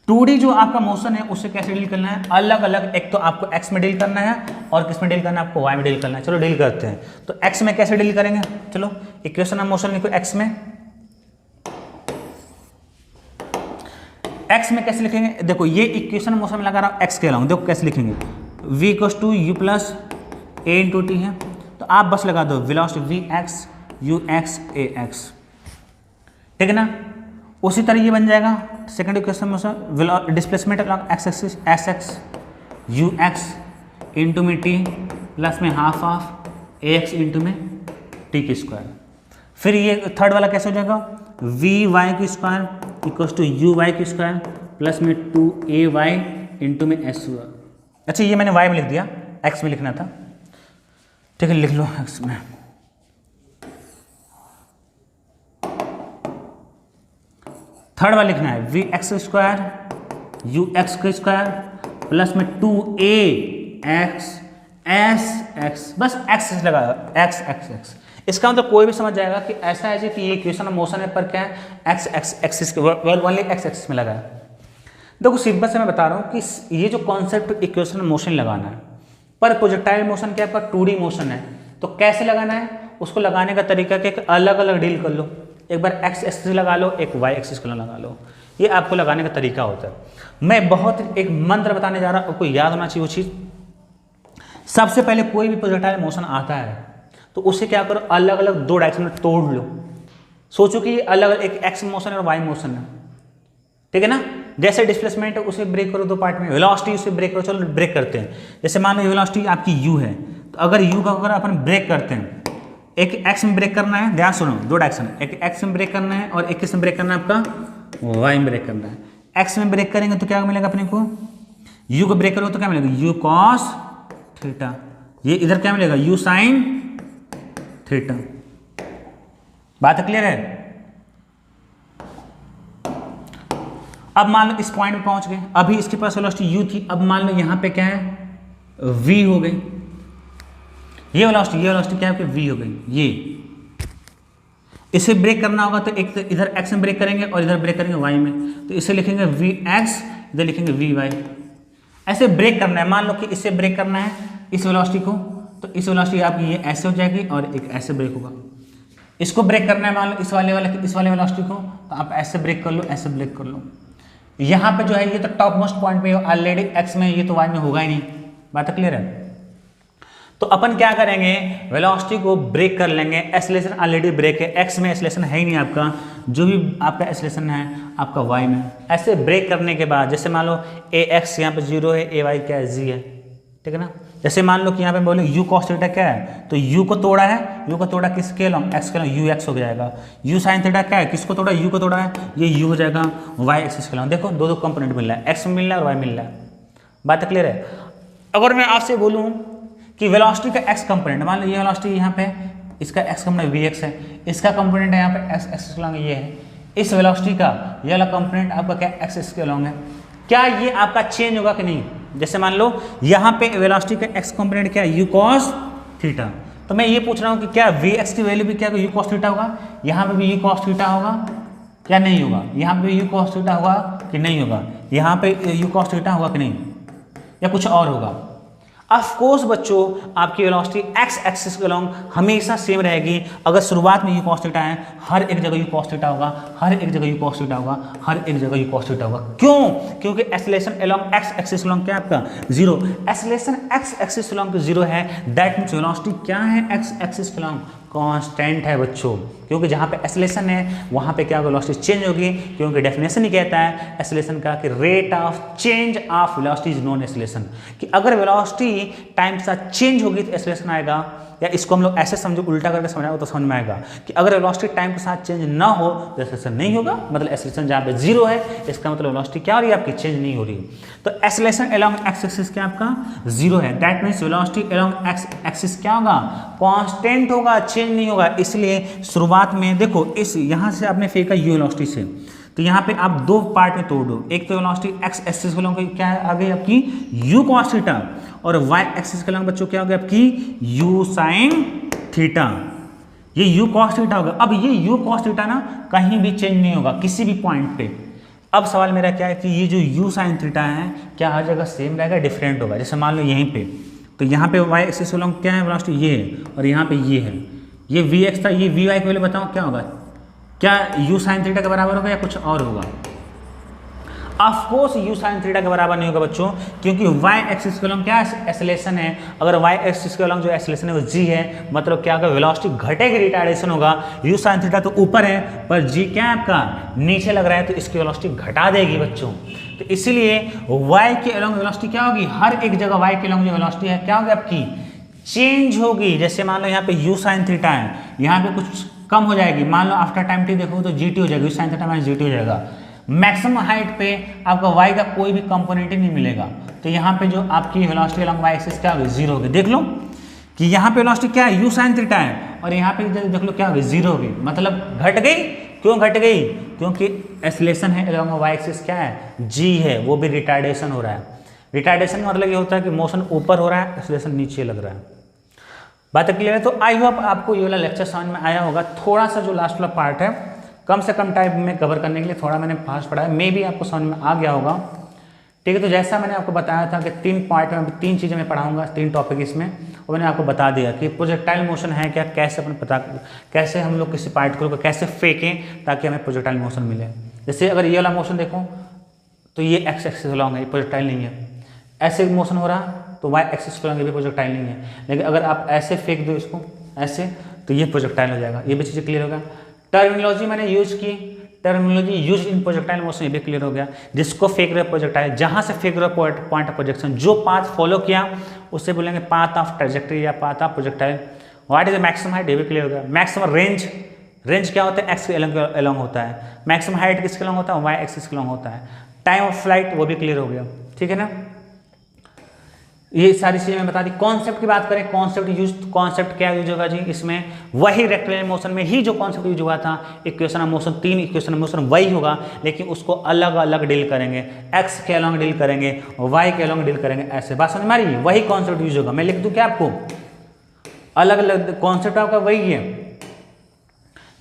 2D जो आपका मोशन है उससे कैसे डील करना है, अलग अलग, एक तो आपको x में डील करना है और किस में डील करना है, आपको y में डील करना है। चलो डील करते हैं, तो x में कैसे डील करेंगे, चलो इक्वेशन ऑफ मोशन लिखो x में, x में कैसे लिखेंगे, देखो ये इक्वेशन ऑफ मोशन में लगा रहा हूं x के अलावा, देखो कैसे लिखेंगे, v = u + a × t है, तो आप बस लगा दो वेलोसिटी vx ux ax, ठीक है ना। उसी तरह ये बन जाएगा सेकंड इक्वेशन में, displacement along x axis sx ux into में t प्लस में हाफ ऑफ ax इंटू में t²। फिर ये थर्ड वाला कैसे हो जाएगा, vy² = uy² प्लस में 2ay इंटू में s। अच्छा ये मैंने y में लिख दिया, x में लिखना था, ठीक है लिख लो x में। थर्ड वाला लिखना है vx² ux² प्लस में 2ax sx, बस x लगा x। इसका मतलब कोई भी समझ जाएगा कि ऐसा है कि ये इक्वेशन ऑफ मोशन है, पर क्या है x एक्सिस के ओनली x एक्सिस में लगा है। देखो सिंपल से मैं बता रहा हूँ कि ये जो कॉन्सेप्ट इक्वेशन ऑफ मोशन लगाना है, पर प्रोजेक्टाइल मोशन क्या आपका 2D मोशन है, तो कैसे लगाना है, उसको लगाने का तरीका क्या अलग अलग डील कर लो, एक बार x एक्सिस लगा लो, एक y एक्सिस को लगा लो, ये आपको लगाने का तरीका होता है। मैं बहुत एक मंत्र बताने जा रहा हूँ, आपको याद होना चाहिए वो चीज़। सबसे पहले कोई भी प्रोजेक्टाइल मोशन आता है तो उसे क्या करो, अलग अलग 2 डायरेक्शन में तोड़ लो। सोचो कि अलग अलग एक x मोशन है और y मोशन है, ठीक है ना। जैसे डिस्प्लेसमेंट है उसे ब्रेक करो 2 पार्ट में, वेलोसिटी उसे ब्रेक करो, चलो ब्रेक करते हैं। जैसे मान लो वेलोसिटी आपकी u है, तो अगर u का अगर अपन ब्रेक करते हैं, एक x में ब्रेक करना है, ध्यान सुनो 2 डायरेक्शन, एक x में ब्रेक करना है और एक किस में ब्रेक करना है, आपका y में ब्रेक करना है। x में ब्रेक करेंगे तो क्या मिलेगा अपने को, u को ब्रेक करोगे तो क्या मिलेगा, u cos थीटा, ये इधर क्या मिलेगा, u sin थीटा। बात क्लियर है। अब मान लो इस पॉइंट पे पहुंच गए, अभी इसके पास वेलोसिटी u थी, अब मान लो यहाँ पे क्या है v हो गई, ये वेलोसिटी क्या है v हो गई। ये इसे ब्रेक करना होगा तो एक इधर x में ब्रेक करेंगे और इधर ब्रेक करेंगे y में, तो इसे लिखेंगे vx, इधर लिखेंगे vy। ऐसे ब्रेक करना है, मान लो कि इससे ब्रेक करना है इस वेलोसिटी को, तो इस वेलोसिटी आपकी ये ऐसे हो जाएगी और एक ऐसे ब्रेक होगा। इसको ब्रेक करना है मान लो इस वाले वेलोसिटी को, तो आप ऐसे ब्रेक कर लो, ऐसे ब्रेक कर लो। यहाँ पे जो है ये तो टॉप मोस्ट पॉइंट पे ऑलरेडी x में, ये तो y में होगा ही नहीं। बात क्लियर है। तो अपन क्या करेंगे, वेलोसिटी को ब्रेक कर लेंगे। एक्सेलरेशन ऑलरेडी ब्रेक है, एक्स में एक्सेलरेशन है ही नहीं आपका, जो भी आपका एक्सेलरेशन है आपका वाई में। ऐसे ब्रेक करने के बाद जैसे मान लो ए एक्स यहाँ पे 0 है, ए वाई क्या है जी है, ठीक है ना। जैसे मान लो कि यहाँ पे बोले यू कॉस थीटा क्या है, तो यू को तोड़ा है, यू को तोड़ा किसके अलॉन्ग, एक्स के अलॉन्ग, यू एक्स हो जाएगा। यू साइन थीटा क्या है, किसको तोड़ा, यू को तोड़ा है, ये यू हो जाएगा वाई एक्सिस के अलॉन्ग। देखो दो दो कंपोनेंट मिल रहा है, एक्स में मिल रहा है और वाई मिल रहा है। बात क्लियर है। अगर मैं आपसे बोलूँ कि वेलोसिटी का एक्स कंपोनेंट, मान लो ये वेलोसिटी यहाँ पे, इसका एक्स कंपोनेंट वी एक्स है, इसका कंपोनेंट है यहाँ पे एक्स एक्सिस के अलॉन्ग ये है, इस वेलोसिटी का ये वाला कंपोनेंट आपका क्या एक्सिस के अलॉन्ग है, क्या ये आपका चेंज होगा कि नहीं। जैसे मान लो यहाँ पे वेलोसिटी का एक्स कंपोनेंट क्या है, यू कॉस थीटा, तो मैं ये पूछ रहा हूँ कि क्या वी एक्स की वैल्यू भी क्या यू कॉस थीटा होगा, यहाँ पे भी यू कॉस थीटा होगा क्या नहीं होगा, यहाँ पे यू कॉस थीटा होगा कि नहीं होगा, यहाँ पे यू कॉस थीटा होगा कि नहीं, या कुछ और होगा। ऑफ कोर्स बच्चों आपकी वेलोसिटी एक्स एक्सिस के अलॉन्ग हमेशा सेम रहेगी। अगर शुरुआत में यू कॉस थीटा है, हर एक जगह यू कॉस थीटा होगा, हर एक जगह यू कॉस थीटा होगा, हर एक जगह यू कॉस थीटा होगा। क्यों? क्योंकि acceleration along x axis along क्या आपका 0, एक्सेलरेशन एक्स एक्सिस अलॉन्ग 0 है, दैट मीन्स वेलोसिटी क्या है एक्स एक्सिस अलॉन्ग कांस्टेंट है बच्चों। क्योंकि जहाँ पे एक्सेलरेशन है वहाँ पे क्या वेलोसिटी चेंज होगी, क्योंकि डेफिनेशन ही कहता है एक्सेलरेशन का कि rate of change of velocity is known acceleration, कि अगर वेलोसिटी टाइम के साथ चेंज होगी तो एक्सेलरेशन आएगा। या इसको हम लोग ऐसे समझो, उल्टा करके समझाओ तो समझ में आएगा कि अगर वेलोसिटी टाइम के साथ चेंज ना हो तो एक्सेलरेशन नहीं होगा, मतलब एक्सेलरेशन जहाँ पे 0 है इसका मतलब वेलोसिटी क्या हो रही है आपकी, चेंज नहीं हो रही। तो एक्सेलरेशन अलॉन्ग एक्स एक्सिस क्या आपका 0 है, that means velocity along x axis क्या होगा, कांस्टेंट होगा, चेंज नहीं होगा। इसलिए शुरुआत में देखो इस यहाँ से आपने फेंका यू वेलोसिटी से, तो यहाँ पे आप दो पार्ट में तोड़ दो, एक तो वेलोसिटी एक्स एक्सिस के अलॉन्ग क्या है आ गई आपकी यू कॉस थीटा, और वाई एक्सिस के अलॉन्ग बच्चों क्या हो गया आपकी यू साइन थीटा, ये यू कॉस थीटा होगा। अब ये यू कॉस थीटा ना कहीं भी चेंज नहीं होगा किसी भी पॉइंट पे। अब सवाल मेरा क्या है कि ये जो यू साइन थीटा है क्या हर जगह सेम रहेगा, डिफरेंट होगा। जैसे मान लो यहीं पे, तो यहाँ पे वाई एक्सिस के अलॉन्ग क्या है वेलोसिटी ये है, और यहाँ पे ये है, ये वी एक्स था, ये वी वाई के वैल्यू बताओ क्या होगा, क्या यू साइन थीटा के बराबर होगा या कुछ और होगा। Of course you sine theta के बराबर नहीं होगा बच्चों, क्योंकि वाई एक्सिस के अलॉन्ग क्या एक्सेलरेशन है, अगर वाई एक्सिस के अलॉन्ग जो एक्सेलरेशन है वो जी है, मतलब क्या होगा वेलोसिटी घटेगी, रिटार्डेशन होगा। यू साइन थीटा तो ऊपर है पर जी क्या है आपका नीचे लग रहा है, तो इसकी वेलोसिटी घटा देगी बच्चों। तो इसीलिए वाई के अलॉन्ग वेलोसिटी क्या होगी, हर एक जगह वाई के अलॉन्ग जो वेलोसिटी है क्या होगी आपकी चेंज होगी। जैसे मान लो यहाँ पे यू साइन थीटा है, यहाँ पे कुछ कम हो जाएगी, मान लो आफ्टर टाइम टी देखो तो जी टी हो जाएगी, you sine theta minus G T हो जाएगा। मैक्सिमम हाइट पे आपका y का कोई भी कंपोनेंट ही नहीं मिलेगा, तो यहाँ पे जो आपकी वेलोसिटी अलॉन्ग y एक्सिस क्या होगी 0 होगी। देख लो कि यहाँ पे वेलोसिटी क्या है यू साइन थीटा है, और यहाँ पे देख लो क्या होगी 0 होगी, मतलब घट गई। क्यों घट गई, क्योंकि एक्सेलरेशन है अलॉन्ग y एक्सिस क्या है g है, वो भी रिटार्डेशन हो रहा है। रिटार्डेशन का मतलब ये होता है कि मोशन ऊपर हो रहा है, एक्सेलरेशन नीचे लग रहा है। बात क्लियर है। तो आई होप आपको ये वाला लेक्चर समझ में आया होगा। थोड़ा सा जो लास्ट वाला पार्ट है कम से कम टाइम में कवर करने के लिए थोड़ा मैंने फास्ट पढ़ा है, मे भी आपको समझ में आ गया होगा। ठीक है, तो जैसा मैंने आपको बताया था कि 3 पार्ट में 3 चीज़ें मैं पढ़ाऊंगा, 3 टॉपिक इसमें, और मैंने आपको बता दिया कि प्रोजेक्टाइल मोशन है क्या, कैसे अपन पता, कैसे हम लोग किसी पार्टिकल को कैसे फेंकें ताकि हमें प्रोजेक्टाइल मोशन मिले। जैसे अगर ये वाला मोशन देखो तो ये एक्स एक्सिस अलॉन्ग है, ये प्रोजेक्टाइल नहीं है। ऐसे मोशन हो रहा तो वाई एक्सिस अलॉन्ग ये भी प्रोजेक्टाइल नहीं है, लेकिन अगर आप ऐसे फेंक दो इसको ऐसे तो ये प्रोजेक्टाइल हो जाएगा। ये भी चीज़ें क्लियर होगा। टर्मिनोलॉजी मैंने यूज की, terminology use in projectile motion, ये भी क्लियर हो गया। जिसको फेंक रहे प्रोजेक्टाइल, जहाँ से फेंक रहे पॉइंट ऑफ प्रोजेक्शन, जो पाथ फॉलो किया उससे बोलेंगे पाथ ऑफ ट्रेजेक्टरी या path of projectile. What is the maximum height, ये भी क्लियर हो गया। मैक्सिमम रेंज, रेंज क्या होता है एक्स के अलॉन्ग होता है। मैक्सिमम हाइट किसके अलॉन्ग होता है, वाई एक्सिस के अलॉन्ग होता है। टाइम ऑफ फ्लाइट वो भी क्लियर हो गया, ठीक है ना। ये सारी चीज़ें मैं बता दी। कॉन्सेप्ट की बात करें, कॉन्सेप्ट क्या यूज होगा जी इसमें, वही रेक्टेंगुलर मोशन में ही जो कॉन्सेप्ट यूज हुआ था, equation of motion 3 equation of motion वही होगा, लेकिन उसको अलग अलग डील करेंगे। एक्स के अलॉन्ग डील करेंगे, वाई के अलॉन्ग डील करेंगे, ऐसे बात समझ में आ रही है। वही कॉन्सेप्ट यूज होगा। मैं लिख दूँ क्या आपको, अलग अलग कॉन्सेप्ट आपका वही है,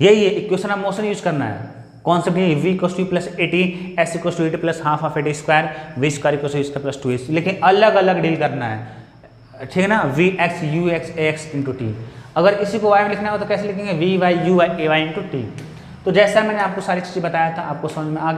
यही है। इक्वेशन ऑफ मोशन यूज करना है। कॉन्सेप्ट ये v equals to plus 80, s equals to 80 plus half of 80 square, v square equals to square plus 2s, लेकिन अलग अलग डील करना है, ठीक है ना। v x u x a x into T. अगर इसी को y में लिखना हो तो कैसे लिखेंगे, v y u y a y into T. तो जैसा मैंने आपको सारी चीज़ें बताया था, आपको समझ में आ